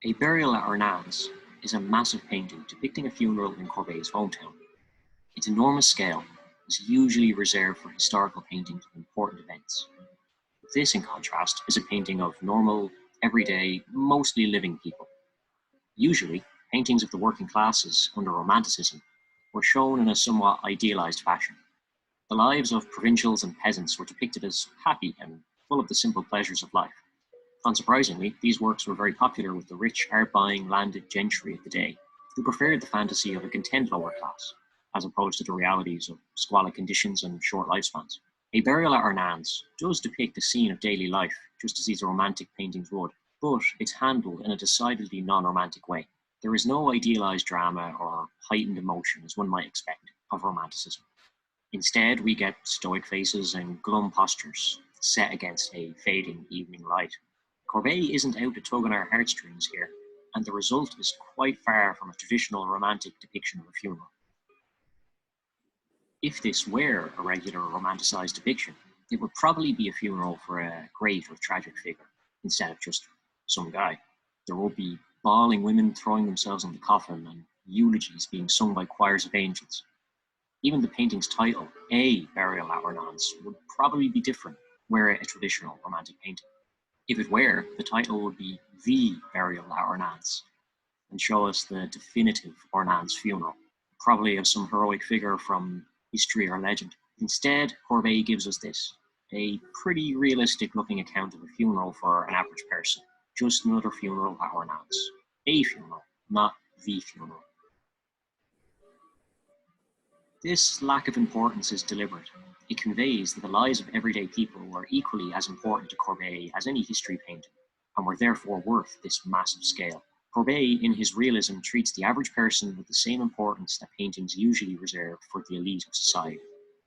A Burial at Hernandez is a massive painting depicting a funeral in Courbet's hometown. Its enormous scale was usually reserved for historical paintings of important events. This, in contrast, is a painting of normal, everyday, mostly living people. Usually, paintings of the working classes under Romanticism were shown in a somewhat idealized fashion. The lives of provincials and peasants were depicted as happy and full of the simple pleasures of life. Unsurprisingly, these works were very popular with the rich, art-buying, landed gentry of the day, who preferred the fantasy of a content lower class, as opposed to the realities of squalid conditions and short lifespans. A Burial at Hernandez does depict a scene of daily life, just as these romantic paintings would, but it's handled in a decidedly non-romantic way. There is no idealized drama or heightened emotion, as one might expect, of Romanticism. Instead, we get stoic faces and glum postures, set against a fading evening light. Courbet isn't out to tug on our heartstrings here, and the result is quite far from a traditional romantic depiction of a funeral. If this were a regular romanticized depiction, it would probably be a funeral for a great or tragic figure, instead of just some guy. There would be bawling women throwing themselves on the coffin and eulogies being sung by choirs of angels. Even the painting's title, A Burial at Hernandez, would probably be different were it a traditional romantic painting. If it were, the title would be The Burial at Hernandez, and show us the definitive Hernandez funeral, probably of some heroic figure from history or legend. Instead, Courbet gives us this, a pretty realistic looking account of a funeral for an average person. Just another funeral at Hernandez. A funeral, not the funeral. This lack of importance is deliberate. It conveys that the lives of everyday people were equally as important to Courbet as any history painting, and were therefore worth this massive scale. Courbet, in his realism, treats the average person with the same importance that paintings usually reserve for the elite of society.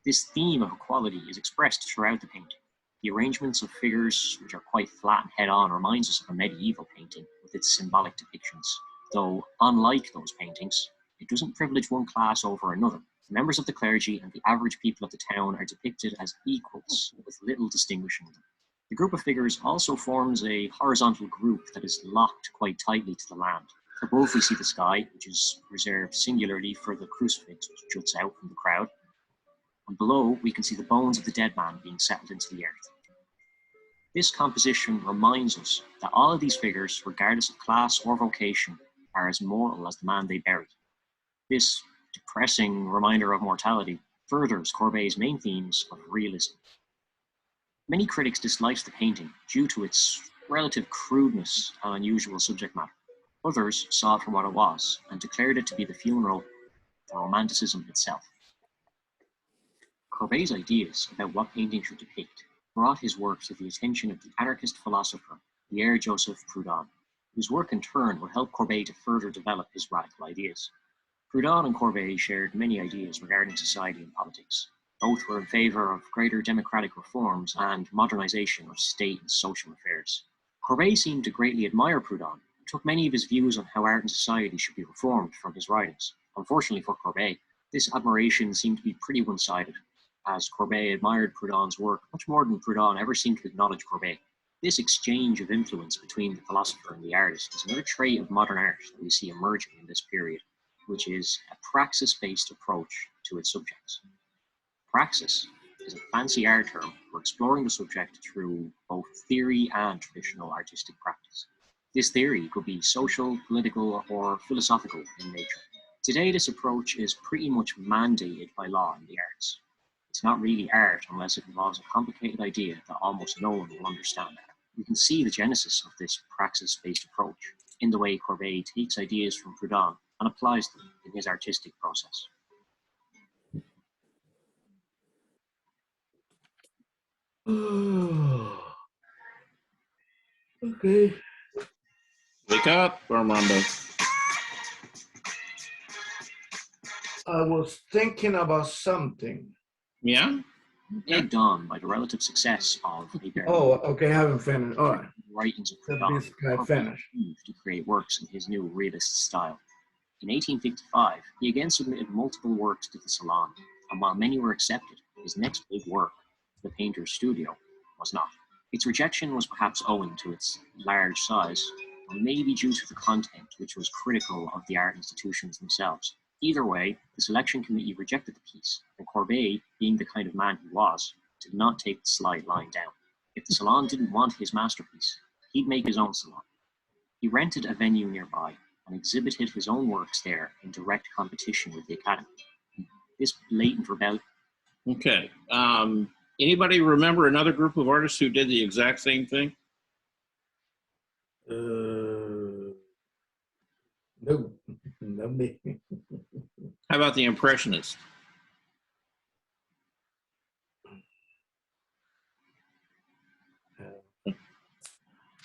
This theme of equality is expressed throughout the painting. The arrangements of figures, which are quite flat and head-on, reminds us of a medieval painting with its symbolic depictions. Though, unlike those paintings, it doesn't privilege one class over another. Members of the clergy and the average people of the town are depicted as equals, with little distinguishing them. The group of figures also forms a horizontal group that is locked quite tightly to the land. Above we see the sky, which is reserved singularly for the crucifix which juts out from the crowd. And below we can see the bones of the dead man being settled into the earth. This composition reminds us that all of these figures, regardless of class or vocation, are as mortal as the man they buried. This depressing reminder of mortality furthers Courbet's main themes of realism. Many critics disliked the painting due to its relative crudeness and unusual subject matter. Others saw it for what it was and declared it to be the funeral for Romanticism itself. Courbet's ideas about what painting should depict brought his work to the attention of the anarchist philosopher Pierre-Joseph Proudhon, whose work in turn would help Courbet to further develop his radical ideas. Proudhon and Courbet shared many ideas regarding society and politics. Both were in favor of greater democratic reforms and modernization of state and social affairs. Courbet seemed to greatly admire Proudhon and took many of his views on how art and society should be reformed from his writings. Unfortunately for Courbet, this admiration seemed to be pretty one-sided, as Courbet admired Proudhon's work much more than Proudhon ever seemed to acknowledge Courbet. This exchange of influence between the philosopher and the artist is another trait of modern art that we see emerging in this period. which is a praxis-based approach to its subjects. Praxis is a fancy art term for exploring the subject through both theory and traditional artistic practice. This theory could be social, political, or philosophical in nature. Today, this approach is pretty much mandated by law in the arts. It's not really art unless it involves a complicated idea that almost no one will understand. We can see the genesis of this praxis-based approach in the way Courbet takes ideas from Proudhon and applies them in his artistic process. Okay. Wake up, Armando. I was thinking about something. Yeah? Egged on by the relative success of Hegel. Oh, okay, I haven't finished. All right. Writings of Let Proudhon, this guy finish. to create works in his new realist style. In 1855, he again submitted multiple works to the Salon, and while many were accepted, his next big work, The Painter's Studio, was not. Its rejection was perhaps owing to its large size, or maybe due to the content, which was critical of the art institutions themselves. Either way, the selection committee rejected the piece, and Courbet, being the kind of man he was, did not take the slide lying down. If the Salon didn't want his masterpiece, he'd make his own salon. He rented a venue nearby and exhibited his own works there in direct competition with the Academy. This blatant rebellion. Okay. Anybody remember another group of artists who did the exact same thing? No, not me. How about the Impressionists?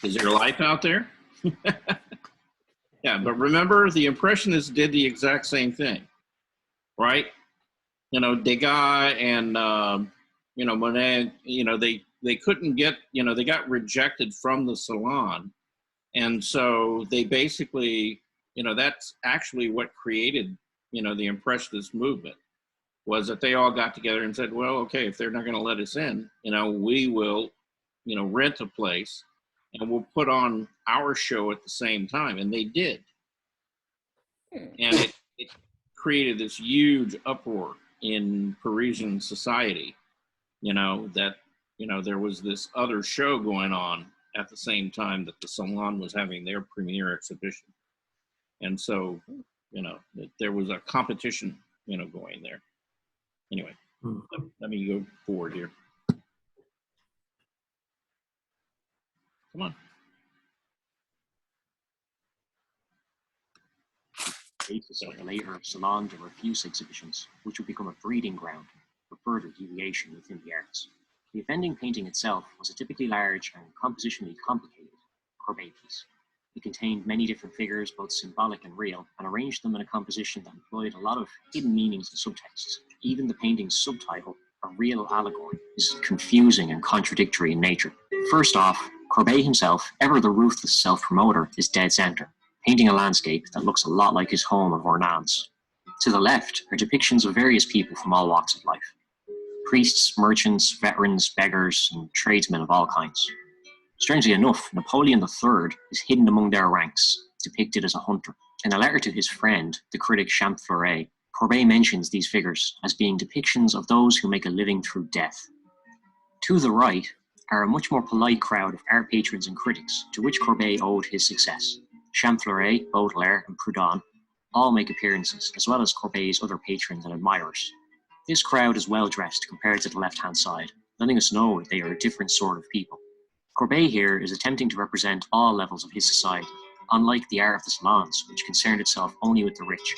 Is there life out there? Yeah, but remember, the Impressionists did the exact same thing, right? You know, Degas and, Monet, they couldn't get, they got rejected from the Salon. And so they basically, that's actually what created, the Impressionist movement, was that they all got together and said, well, okay, if they're not going to let us in, we will, rent a place and we'll put on our show at the same time. And they did. And it created this huge uproar in Parisian society, that, there was this other show going on at the same time that the Salon was having their premiere exhibition. And so, there was a competition, going there. Anyway, let me go forward here. Come on. Basis of the later Salon de Refuse exhibitions, which would become a breeding ground for further deviation within the arts. The offending painting itself was a typically large and compositionally complicated Courbet piece. It contained many different figures, both symbolic and real, and arranged them in a composition that employed a lot of hidden meanings and subtexts. Even the painting's subtitle, A Real Allegory, is confusing and contradictory in nature. First off, Courbet himself, ever the ruthless self-promoter, is dead center, painting a landscape that looks a lot like his home of Hernandez. To the left are depictions of various people from all walks of life. Priests, merchants, veterans, beggars, and tradesmen of all kinds. Strangely enough, Napoleon III is hidden among their ranks, depicted as a hunter. In a letter to his friend, the critic Champfleury, Courbet mentions these figures as being depictions of those who make a living through death. To the right are a much more polite crowd of art patrons and critics to which Courbet owed his success. Champfleury, Baudelaire, and Proudhon all make appearances, as well as Courbet's other patrons and admirers. This crowd is well dressed compared to the left-hand side, letting us know they are a different sort of people. Courbet here is attempting to represent all levels of his society, unlike the art of the salons, which concerned itself only with the rich,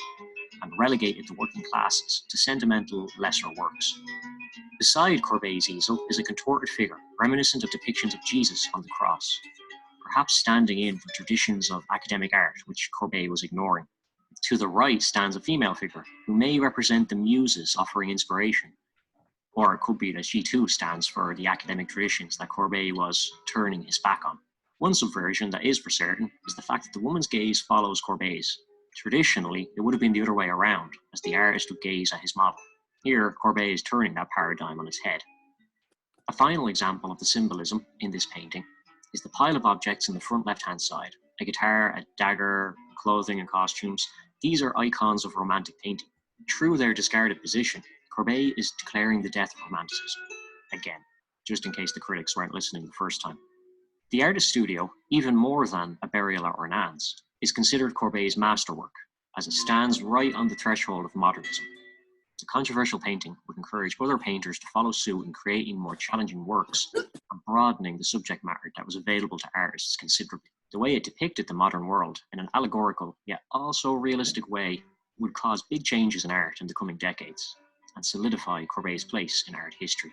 and relegated the working classes to sentimental, lesser works. Beside Courbet's easel is a contorted figure, reminiscent of depictions of Jesus on the cross, perhaps standing in for traditions of academic art, which Courbet was ignoring. To the right stands a female figure, who may represent the muses offering inspiration, or it could be that she too stands for the academic traditions that Courbet was turning his back on. One subversion that is for certain is the fact that the woman's gaze follows Courbet's. Traditionally, it would have been the other way around, as the artist would gaze at his model. Here, Courbet is turning that paradigm on its head. A final example of the symbolism in this painting is the pile of objects in the front left-hand side. A guitar, a dagger, clothing and costumes. These are icons of romantic painting. Through their discarded position, Courbet is declaring the death of romanticism. Again, just in case the critics weren't listening the first time. The artist's studio, even more than a burial at Hernandez, is considered Courbet's masterwork, as it stands right on the threshold of modernism. The controversial painting would encourage other painters to follow suit in creating more challenging works and broadening the subject matter that was available to artists considerably. The way it depicted the modern world in an allegorical yet also realistic way would cause big changes in art in the coming decades and solidify Courbet's place in art history.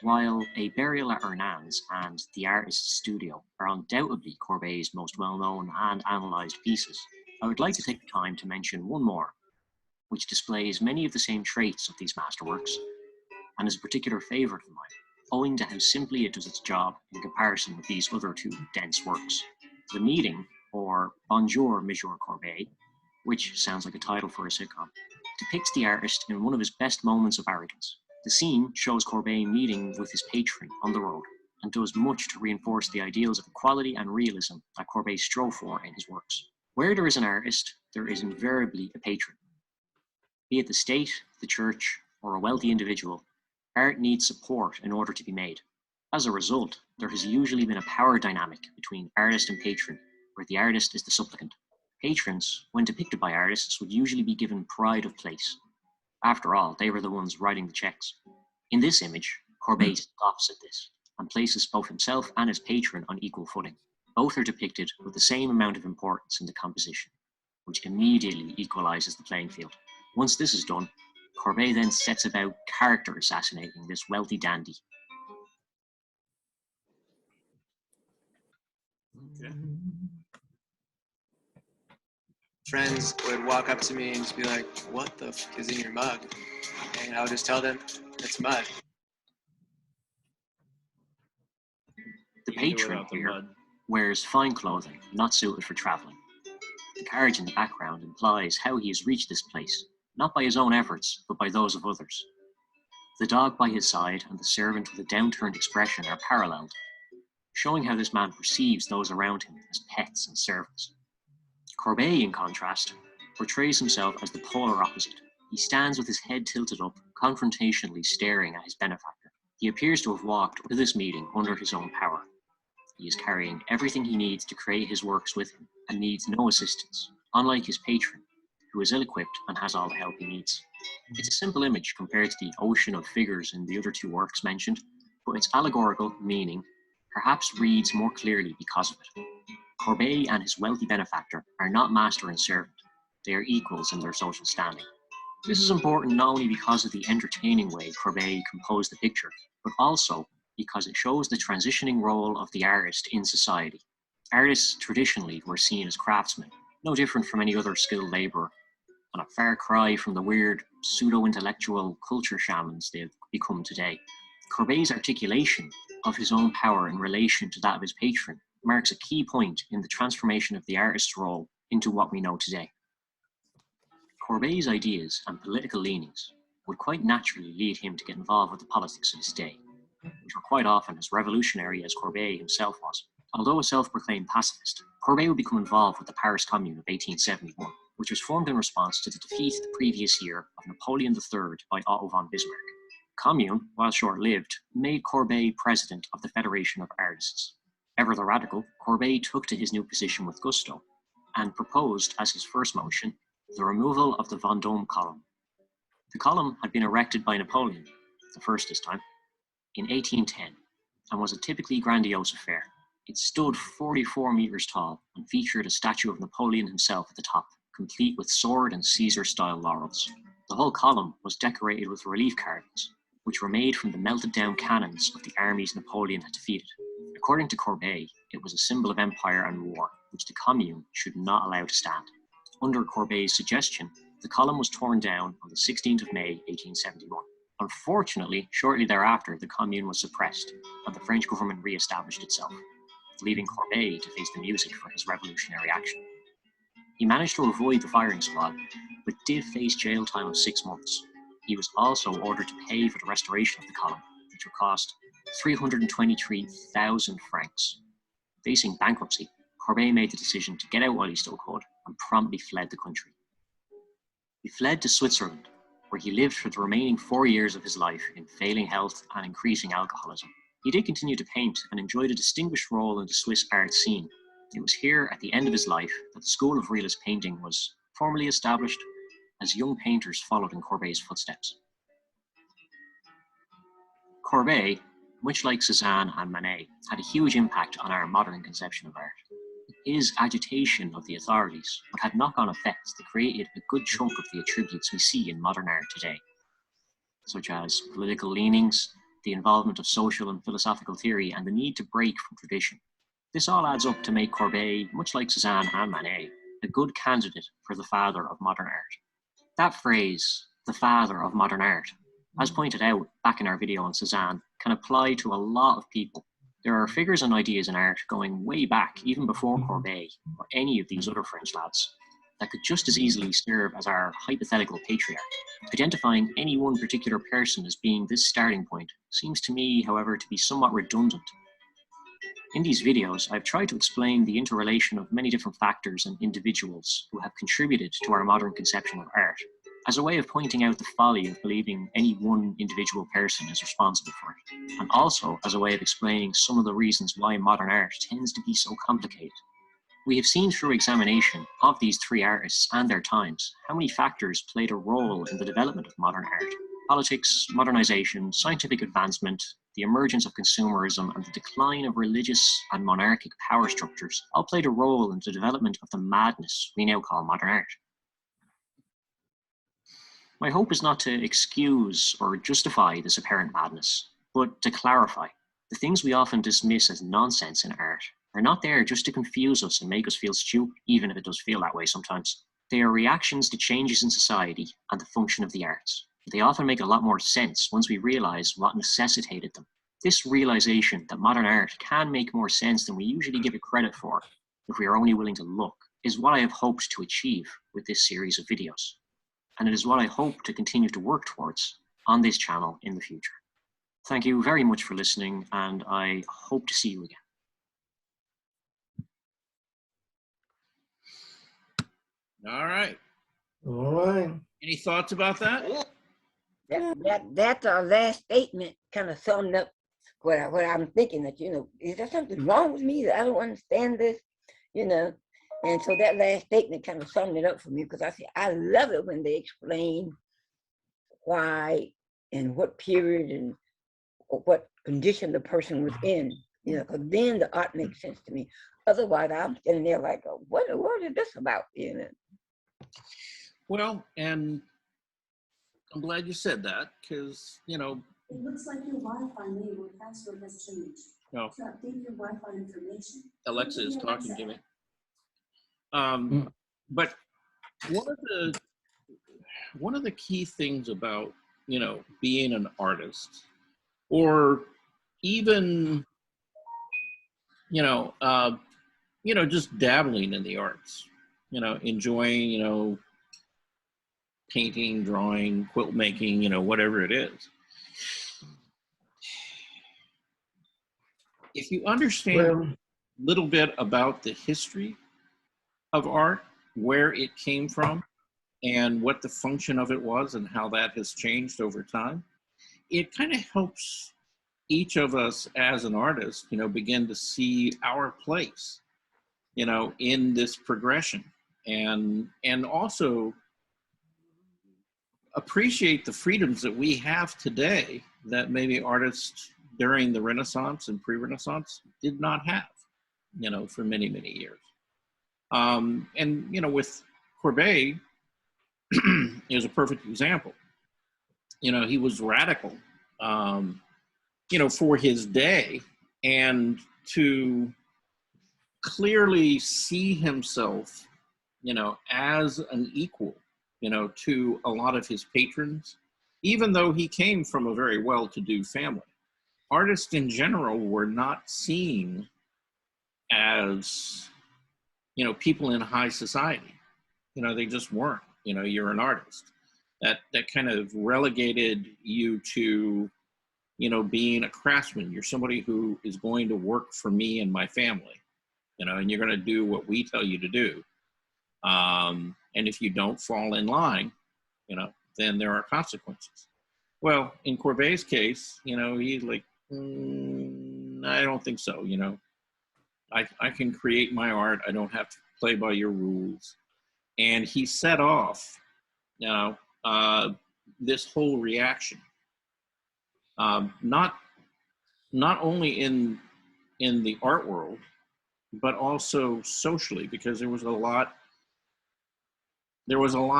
While A Burial at Hernandez and The Artist's Studio are undoubtedly Courbet's most well-known and analysed pieces, I would like to take the time to mention one more, which displays many of the same traits of these masterworks, and is a particular favourite of mine, owing to how simply it does its job in comparison with these other two dense works. The Meeting, or Bonjour, Monsieur Courbet, which sounds like a title for a sitcom, depicts the artist in one of his best moments of arrogance. The scene shows Courbet meeting with his patron on the road, and does much to reinforce the ideals of equality and realism that Courbet strove for in his works. Where there is an artist, there is invariably a patron. Be it the state, the church, or a wealthy individual, art needs support in order to be made. As a result, there has usually been a power dynamic between artist and patron, where the artist is the supplicant. Patrons, when depicted by artists, would usually be given pride of place. After all, they were the ones writing the checks. In this image, Courbet scoffs at this, and places both himself and his patron on equal footing. Both are depicted with the same amount of importance in the composition, which immediately equalizes the playing field. Once this is done, Courbet then sets about character assassinating this wealthy dandy. Okay. Friends would walk up to me and just be like, "What the f is in your mug?" And I would just tell them, "It's mud." The patron here wears fine clothing, not suited for travelling. The carriage in the background implies how he has reached this place, not by his own efforts, but by those of others. The dog by his side and the servant with a downturned expression are paralleled, showing how this man perceives those around him as pets and servants. Courbet, in contrast, portrays himself as the polar opposite. He stands with his head tilted up, confrontationally staring at his benefactor. He appears to have walked to this meeting under his own power. He is carrying everything he needs to create his works with him and needs no assistance, unlike his patron, who is ill-equipped and has all the help he needs. It's a simple image compared to the ocean of figures in the other two works mentioned, but its allegorical meaning perhaps reads more clearly because of it. Courbet and his wealthy benefactor are not master and servant. They are equals in their social standing. This is important not only because of the entertaining way Courbet composed the picture, but also because it shows the transitioning role of the artist in society. Artists traditionally were seen as craftsmen, no different from any other skilled labourer, and a far cry from the weird, pseudo-intellectual culture shamans they've become today. Courbet's articulation of his own power in relation to that of his patron marks a key point in the transformation of the artist's role into what we know today. Courbet's ideas and political leanings would quite naturally lead him to get involved with the politics of his day, which were quite often as revolutionary as Courbet himself was. Although a self-proclaimed pacifist, Courbet would become involved with the Paris Commune of 1871, which was formed in response to the defeat the previous year of Napoleon III by Otto von Bismarck. The Commune, while short-lived, made Courbet president of the Federation of Artists. Ever the radical, Courbet took to his new position with gusto, and proposed as his first motion the removal of the Vendôme column. The column had been erected by Napoleon, the first this time, in 1810, and was a typically grandiose affair. It stood 44 meters tall and featured a statue of Napoleon himself at the top, complete with sword and Caesar-style laurels. The whole column was decorated with relief carvings, which were made from the melted down cannons of the armies Napoleon had defeated. According to Courbet, it was a symbol of empire and war, which the Commune should not allow to stand. Under Courbet's suggestion, the column was torn down on the 16th of May, 1871. Unfortunately, shortly thereafter, the Commune was suppressed, and the French government re-established itself, leaving Courbet to face the music for his revolutionary action. He managed to avoid the firing squad, but did face jail time of 6 months. He was also ordered to pay for the restoration of the column, which would cost 323,000 francs. Facing bankruptcy, Courbet made the decision to get out while he still could and promptly fled the country. He fled to Switzerland, where he lived for the remaining 4 years of his life in failing health and increasing alcoholism. He did continue to paint and enjoyed a distinguished role in the Swiss art scene. It was here, at the end of his life, that the School of Realist Painting was formally established as young painters followed in Courbet's footsteps. Courbet, much like Cézanne and Manet, had a huge impact on our modern conception of art. His agitation of the authorities would have knock-on effects that created a good chunk of the attributes we see in modern art today, such as political leanings, the involvement of social and philosophical theory, and the need to break from tradition. This all adds up to make Courbet, much like Cézanne and Manet, a good candidate for the father of modern art. That phrase, the father of modern art, as pointed out back in our video on Cézanne, can apply to a lot of people. There are figures and ideas in art going way back, even before Courbet or any of these other French lads, that could just as easily serve as our hypothetical patriarch. Identifying any one particular person as being this starting point seems to me, however, to be somewhat redundant. In these videos, I've tried to explain the interrelation of many different factors and individuals who have contributed to our modern conception of art, as a way of pointing out the folly of believing any one individual person is responsible for it, and also as a way of explaining some of the reasons why modern art tends to be so complicated. We have seen through examination of these three artists and their times how many factors played a role in the development of modern art. Politics, modernization, scientific advancement, the emergence of consumerism, and the decline of religious and monarchic power structures all played a role in the development of the madness we now call modern art. My hope is not to excuse or justify this apparent madness, but to clarify. The things we often dismiss as nonsense in art are not there just to confuse us and make us feel stupid, even if it does feel that way sometimes. They are reactions to changes in society and the function of the arts. They often make a lot more sense once we realize what necessitated them. This realization that modern art can make more sense than we usually give it credit for, if we are only willing to look, is what I have hoped to achieve with this series of videos. And it is what I hope to continue to work towards on this channel in the future. Thank you very much for listening, and I hope to see you again. All right. All right. Any thoughts about that? That last statement kind of summed up what I'm thinking, that, is there something wrong with me that I don't understand this, And so that last statement kind of summed it up for me, because I love it when they explain why and what period and what condition the person was in, because then the art makes sense to me. Otherwise, I'm standing there like, what is this about, Well, and I'm glad you said that, because, It looks like your Wi-Fi name or password has changed. No. To update your Wi-Fi information. Alexa is talking to me. But one of the key things about, being an artist, or even, just dabbling in the arts, enjoying, painting, drawing, quilt making, whatever it is. If you understand a little bit about the history of art, where it came from, and what the function of it was, and how that has changed over time, it kind of helps each of us as an artist, begin to see our place, in this progression, and also appreciate the freedoms that we have today that maybe artists during the Renaissance and pre-Renaissance did not have, for many, many years. And, with Courbet is a perfect example. He was radical, for his day, and to clearly see himself, as an equal, to a lot of his patrons, even though he came from a very well-to-do family. Artists in general were not seen as, people in high society. They just weren't. You're an artist. That kind of relegated you to, being a craftsman. You're somebody who is going to work for me and my family, and you're going to do what we tell you to do. And if you don't fall in line, then there are consequences. Well, in Courbet's case, he's like, I don't think so. I can create my art. I don't have to play by your rules. And he set off, this whole reaction, not only in the art world, but also socially, because there was a lot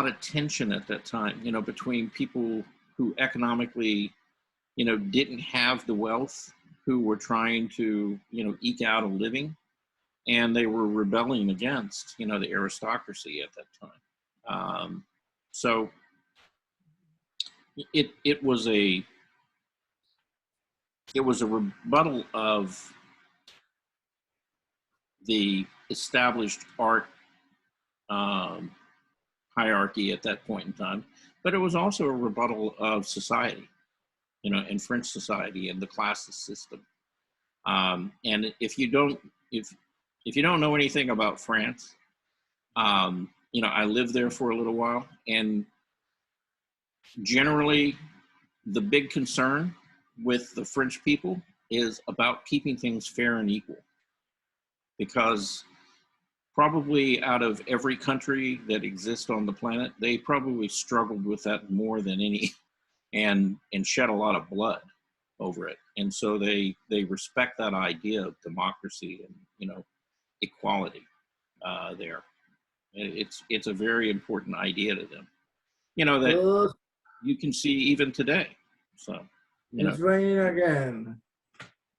of tension at that time, between people who economically, didn't have the wealth, who were trying to, eke out a living, and they were rebelling against, the aristocracy at that time. So it was a rebuttal of the established art hierarchy at that point in time, but it was also a rebuttal of society, and French society and the classist system. And if you don't know anything about France, I lived there for a little while, and generally the big concern with the French people is about keeping things fair and equal, because probably out of every country that exists on the planet, they probably struggled with that more than any, and shed a lot of blood over it. And so they respect that idea of democracy and, equality there. It's a very important idea to them, that you can see even today. So, it's raining again.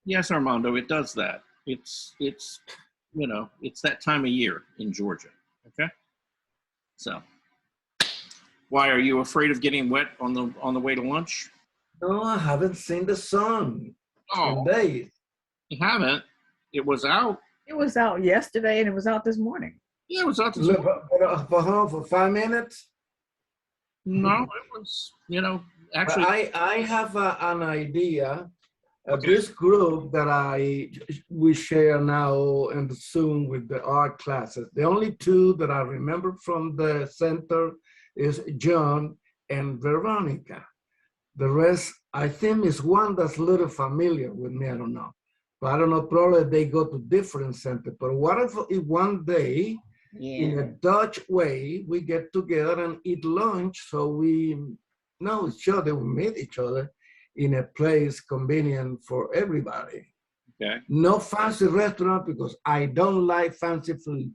Yes, Armando, it does that. It's that time of year in Georgia. Okay. So, why are you afraid of getting wet on the way to lunch? No, I haven't seen the sun in Oh, days. you haven't? It was out. It was out yesterday and it was out this morning. Yeah, it was out this morning. For 5 minutes? No, it was, actually. I have an idea. This group that we share now in the Zoom with the art classes, the only two that I remember from the center is John and Veronica. The rest, I think, is one that's a little familiar with me. I don't know. But I don't know, probably they go to different centers. But what if one day, in a Dutch way, we get together and eat lunch so we know each other, we meet each other in a place convenient for everybody. Okay. No fancy restaurant, because I don't like fancy food.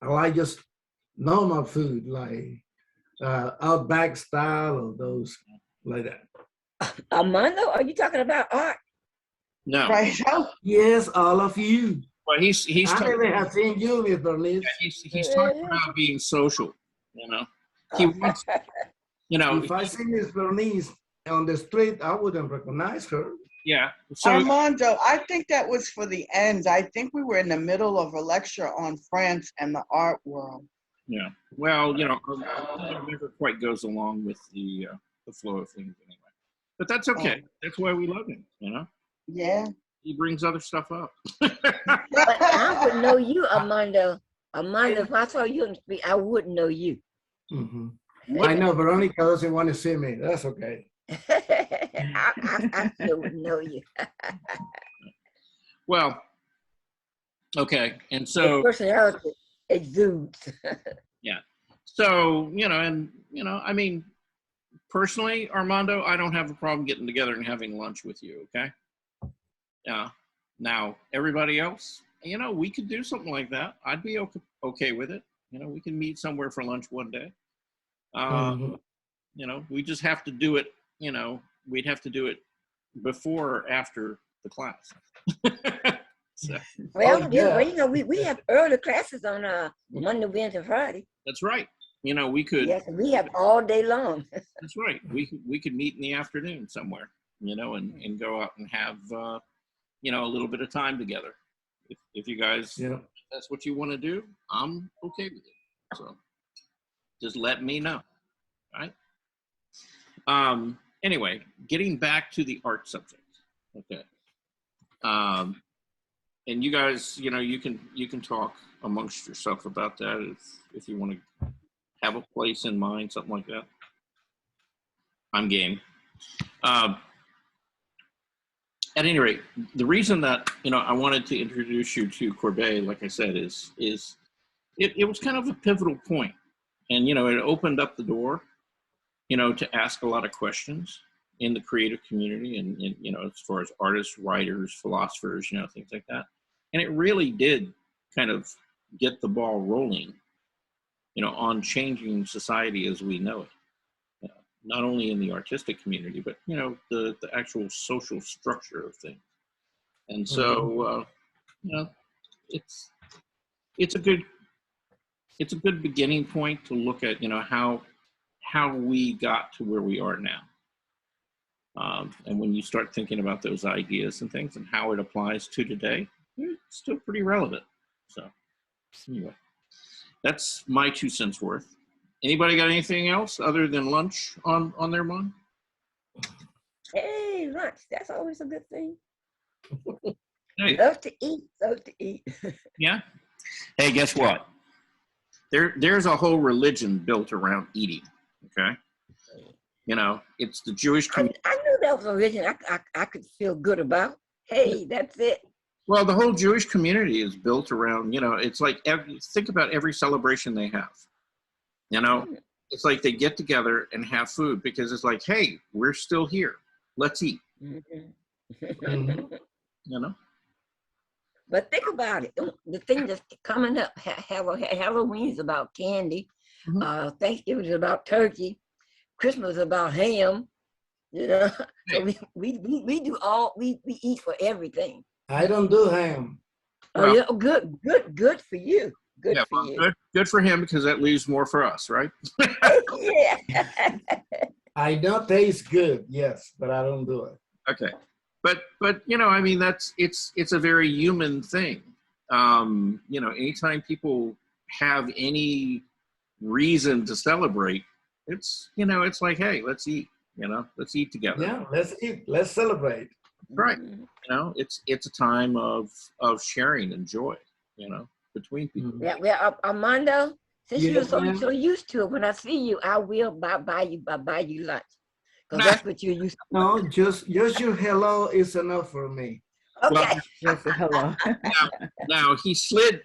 I like just normal food, like Outback style or those like that. Armando, are you talking about art? No. Right. Yes, all of you. Well, he's I talking. never have seen you, Miss Bernice. Yeah, he's talking about being social. He wants. If I see Miss Bernice on the street, I wouldn't recognize her. Yeah. So Armando, I think that was for the end. I think we were in the middle of a lecture on France and the art world. yeah. Well, it never quite goes along with the flow of things anyway. But that's okay. That's why we love him. Yeah. He brings other stuff up. But I would know you, Armando. Armando, if I saw you on the street, I wouldn't know you. Mm-hmm. I know Veronica doesn't want to see me. That's okay. I still wouldn't know you. Well, okay. And so the personality exudes. Yeah. So, I mean, personally, Armando, I don't have a problem getting together and having lunch with you, okay? Now, everybody else, we could do something like that. I'd be okay with it. We can meet somewhere for lunch one day. We just have to do it, we'd have to do it before or after the class. So. Well, we have early classes on Monday, Wednesday, Friday. That's right. We could. Yes, we have all day long. That's right. We could meet in the afternoon somewhere, and go out and have, a little bit of time together. If you guys, if that's what you want to do, I'm okay with it. So just let me know. All right. Anyway, getting back to the art subject. Okay. and you guys, you know, you can talk amongst yourself about that if you want to have a place in mind, something like that. I'm game. At any rate, the reason that, you know, I wanted to introduce you to Courbet, like I said, is it was kind of a pivotal point. And, you know, it opened up the door, you know, to ask a lot of questions in the creative community and you know, as far as artists, writers, philosophers, you know, things like that. And it really did kind of get the ball rolling, you know, on changing society as we know it. Not only in the artistic community, but, you know, the actual social structure of things. And so, you know, it's a good beginning point to look at, you know, how we got to where we are now. And when you start thinking about those ideas and things and how it applies to today, it's still pretty relevant. So anyway, that's my 2 cents worth. Anybody got anything else other than lunch on their mind? Hey, lunch, that's always a good thing. Hey. Love to eat. Yeah. Hey, guess what? There's a whole religion built around eating. Okay. You know, it's the Jewish community. I knew that was a religion I could feel good about. Hey, that's it. Well, the whole Jewish community is built around, you know, it's like, think about every celebration they have. You know, it's like they get together and have food because it's like, hey, we're still here. Let's eat. You know? But think about it. The thing that's coming up, Halloween is about candy. Thanksgiving is about turkey. Christmas is about ham. You know, so we eat for everything. I don't do ham. Oh, yeah, good for you. Good for you. Good for him because that leaves more for us, right? Yeah. I know taste good, yes, but I don't do it. Okay, but you know, I mean, it's a very human thing. You know, anytime people have any reason to celebrate, it's, you know, it's like, hey, let's eat. You know, let's eat together. Yeah, let's eat. Let's celebrate. Right. You know, it's a time of sharing and joy. You know, between people. Yeah, well, Armando, since you're so used to it, when I see you, I will buy you lunch. Because that's what you're used to. No, just your hello is enough for me. Okay. Well, just a hello. now he slid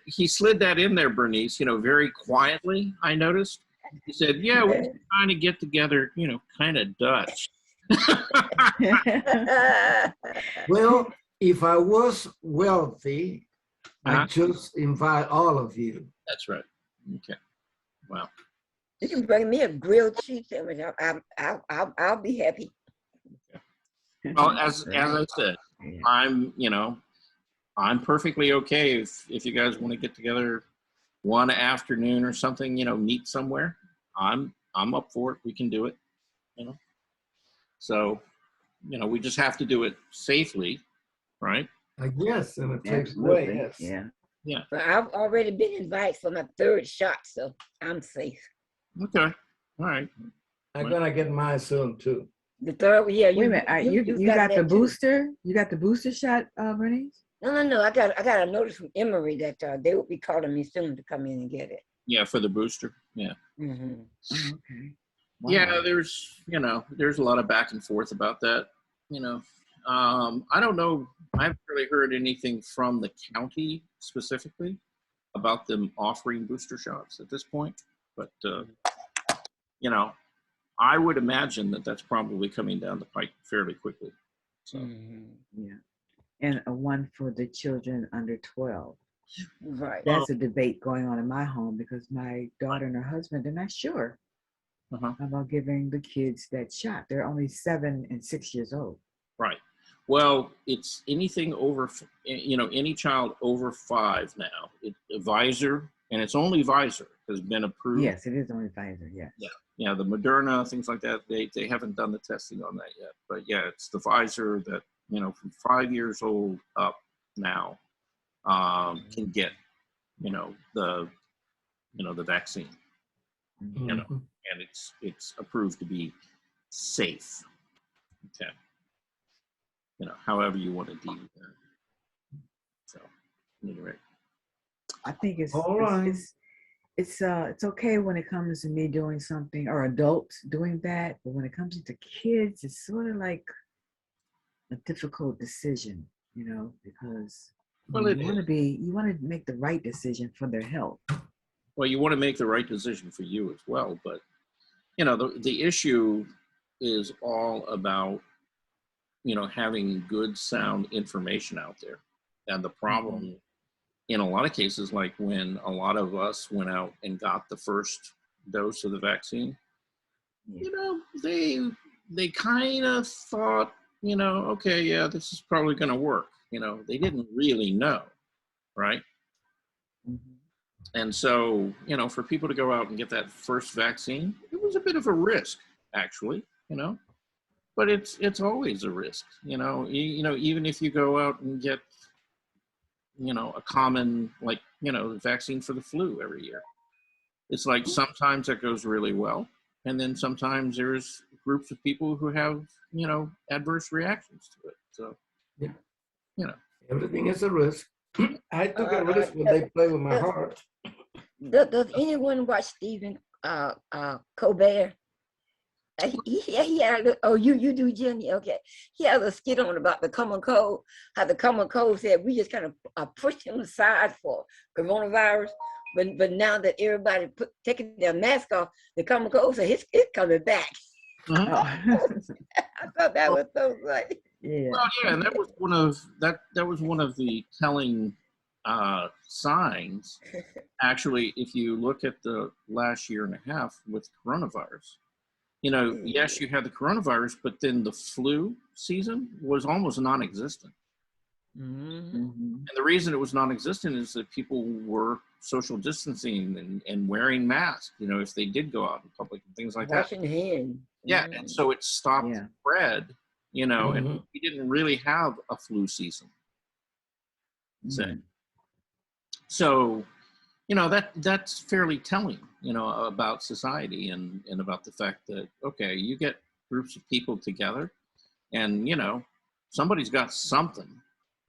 that in there, Bernice, you know, very quietly, I noticed. He said, yeah, we're trying to get together, you know, kind of Dutch. Well, if I was wealthy, I'd just invite all of you. That's right. Okay. Wow. You can bring me a grilled cheese sandwich. I'll be happy. Well, as I said, I'm perfectly okay if you guys want to get together one afternoon or something, you know, meet somewhere. I'm up for it. We can do it, you know. So, you know, we just have to do it safely, right? Yes, in a safe way. Yes. Yeah. Yeah. But I've already been invited for my 3rd shot, so I'm safe. Okay. All right. I'm gonna get mine soon too. The 3rd, yeah. Wait a minute. You got the booster? You got the booster shot, Bernice? No. I got a notice from Emory that they will be calling me soon to come in and get it. Yeah, for the booster. Yeah. Mm-hmm. Oh, okay. Wow. Yeah, there's a lot of back and forth about that. You know, I don't know. I haven't really heard anything from the county specifically about them offering booster shots at this point. But, you know, I would imagine that that's probably coming down the pike fairly quickly. So, yeah. And one for the children under 12. Right. That's a debate going on in my home because my daughter and her husband are not sure about giving the kids that shot. They're only 7 and 6 years old. Right. Well, it's anything over, you know, any child over 5 now. Pfizer, and it's only Pfizer, has been approved. Yes, it is only Pfizer, yeah. Yeah, the Moderna, things like that, they haven't done the testing on that yet. But yeah, it's the Pfizer that, you know, from 5 years old up now can get, you know, the vaccine. You know, and it's approved to be safe. Okay. You know, however you want to deal with that. So anyway. I think All right. it's okay when it comes to me doing something or adults doing that, but when it comes to kids, it's sort of like a difficult decision, because Well, it you want to make the right decision for their health. Well, you want to make the right decision for you as well, but the issue is all about having good sound information out there. And the problem in a lot of cases, like when a lot of us went out and got the first dose of the vaccine, they kind of thought, okay, yeah, this is probably going to work. They didn't really know, right? And so, for people to go out and get that first vaccine, it was a bit of a risk, actually, but it's always a risk, even if you go out and get, a common, like, vaccine for the flu every year. It's like sometimes that goes really well. And then sometimes there's groups of people who have, adverse reactions to it. So, Everything is a risk. I took a risk when they play with my heart. Does anyone watch Stephen Colbert? He had you do, Jenny. Okay, he had a skit on about the common cold. How the common cold said we just kind of pushed him aside for coronavirus, but now that everybody taking their mask off, the common cold said it's coming back. I thought that was so funny. Yeah. Well, yeah, and that was one of the telling signs. Actually, if you look at the last year and a half with coronavirus. Yes, you had the coronavirus, but then the flu season was almost non-existent. And the reason it was non-existent is that people were social distancing and wearing masks, if they did go out in public and things like that. Washing hands. Yeah, and so it stopped the spread, and we didn't really have a flu season. So, that's fairly telling, about society and about the fact that, okay, you get groups of people together and, somebody's got something,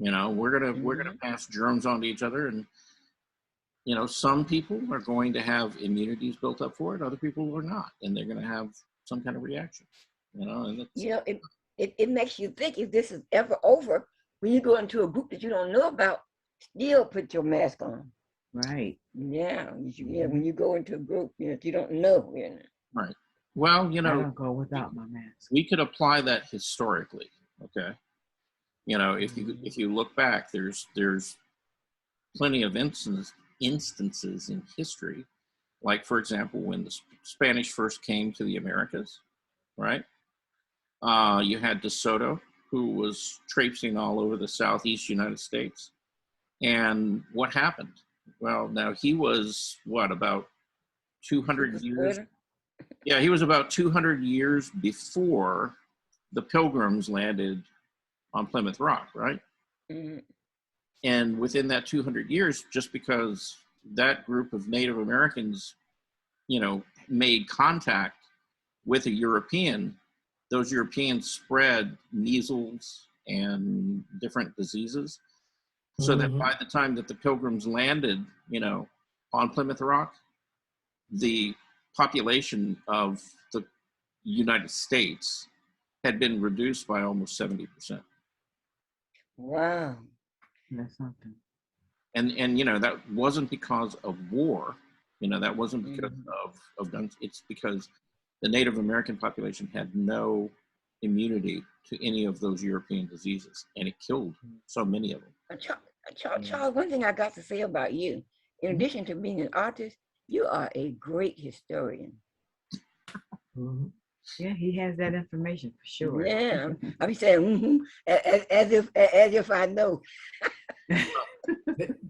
we're gonna pass germs on to each other. And, some people are going to have immunities built up for it. Other people are not, and they're going to have some kind of reaction, and it makes you think if this is ever over, when you go into a group that you don't know about, still put your mask on. Right. Yeah. When you go into a group, you don't know. Right. Well, I don't go without my mask. We could apply that historically. Okay. If you look back, there's plenty of instances in history, like, for example, when the Spanish first came to the Americas, right? You had De Soto, who was traipsing all over the southeast United States. And what happened? Well, now he was, about 200 years? Yeah, he was about 200 years before the Pilgrims landed on Plymouth Rock, right? And within that 200 years, just because that group of Native Americans, made contact with a European, those Europeans spread measles and different diseases. So that by the time that the Pilgrims landed, on Plymouth Rock, the population of the United States had been reduced by almost 70%. Wow. That's something. And that wasn't because of war, that wasn't because of guns. It's because the Native American population had no immunity to any of those European diseases, and it killed so many of them. Charles, one thing I got to say about you, in addition to being an artist, you are a great historian. Yeah, he has that information for sure. Yeah, I be saying as if I know.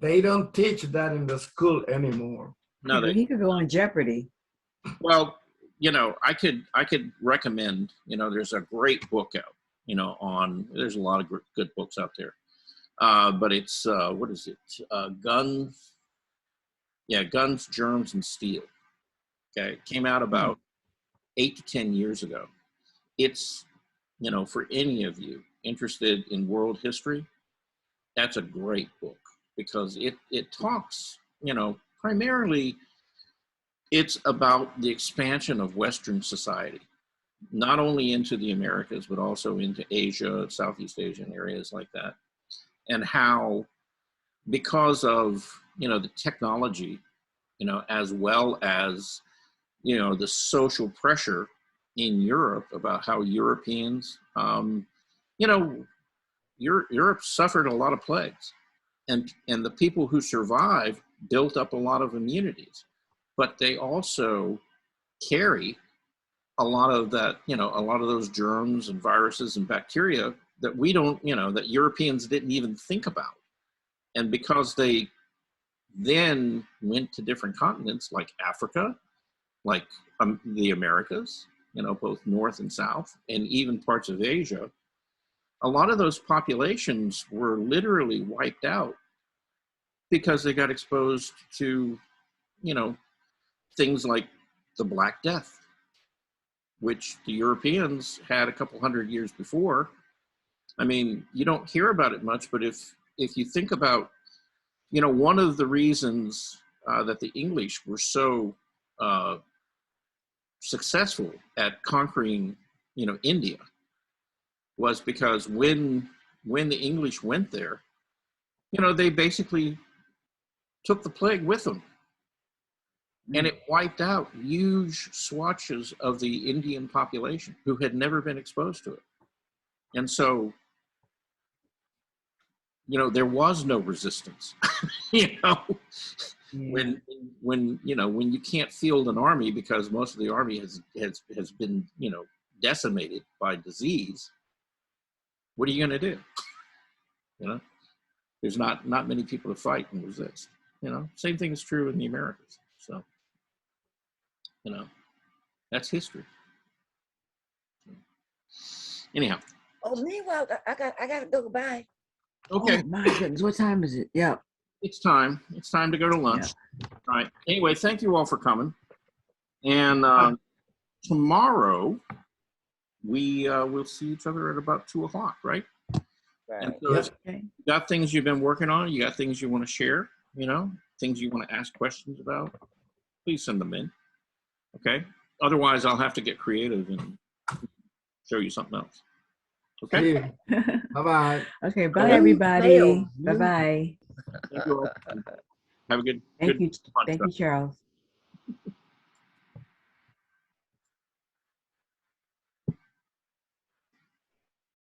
They don't teach that in the school anymore. No, he could go on Jeopardy. Well, I could recommend. There's a great book out. There's a lot of good books out there. But it's what is it? Guns. Yeah, Guns, Germs, and Steel. Okay, it came out about 8 to 10 years ago. It's, for any of you interested in world history, that's a great book. because it talks, primarily it's about the expansion of Western society, not only into the Americas, but also into Asia, Southeast Asian areas like that. And how, because of, the technology, as well as, the social pressure in Europe about how Europeans, Europe suffered a lot of plagues, and the people who survived built up a lot of immunities, but they also carry a lot of that, a lot of those germs and viruses and bacteria that we don't, that Europeans didn't even think about. And because they then went to different continents like Africa, like the Americas, both North and South, and even parts of Asia, a lot of those populations were literally wiped out because they got exposed to, things like the Black Death, which the Europeans had a couple hundred years before. I mean, you don't hear about it much, but if you think about, one of the reasons that the English were so successful at conquering, India, was because when the English went there, they basically took the plague with them. And it wiped out huge swatches of the Indian population who had never been exposed to it. And so, there was no resistance. When you can't field an army because most of the army has been, decimated by disease, what are you going to do? There's not many people to fight and resist. Same thing is true in the Americas. So, that's history. Anyhow. Oh, meanwhile, I got to go. Bye. Okay. Oh, my goodness. What time is it? Yeah. It's time. It's time to go to lunch. Yeah. All right. Anyway, thank you all for coming. And tomorrow we will see each other at about 2:00, right? Right. And so if you got things you've been working on, you got things you want to share, things you want to ask questions about, please send them in. Okay. Otherwise, I'll have to get creative and show you something else. Okay. Bye-bye. Okay. Bye, everybody. Bye-bye. Thank you all. Have a good. Thank you, Charles.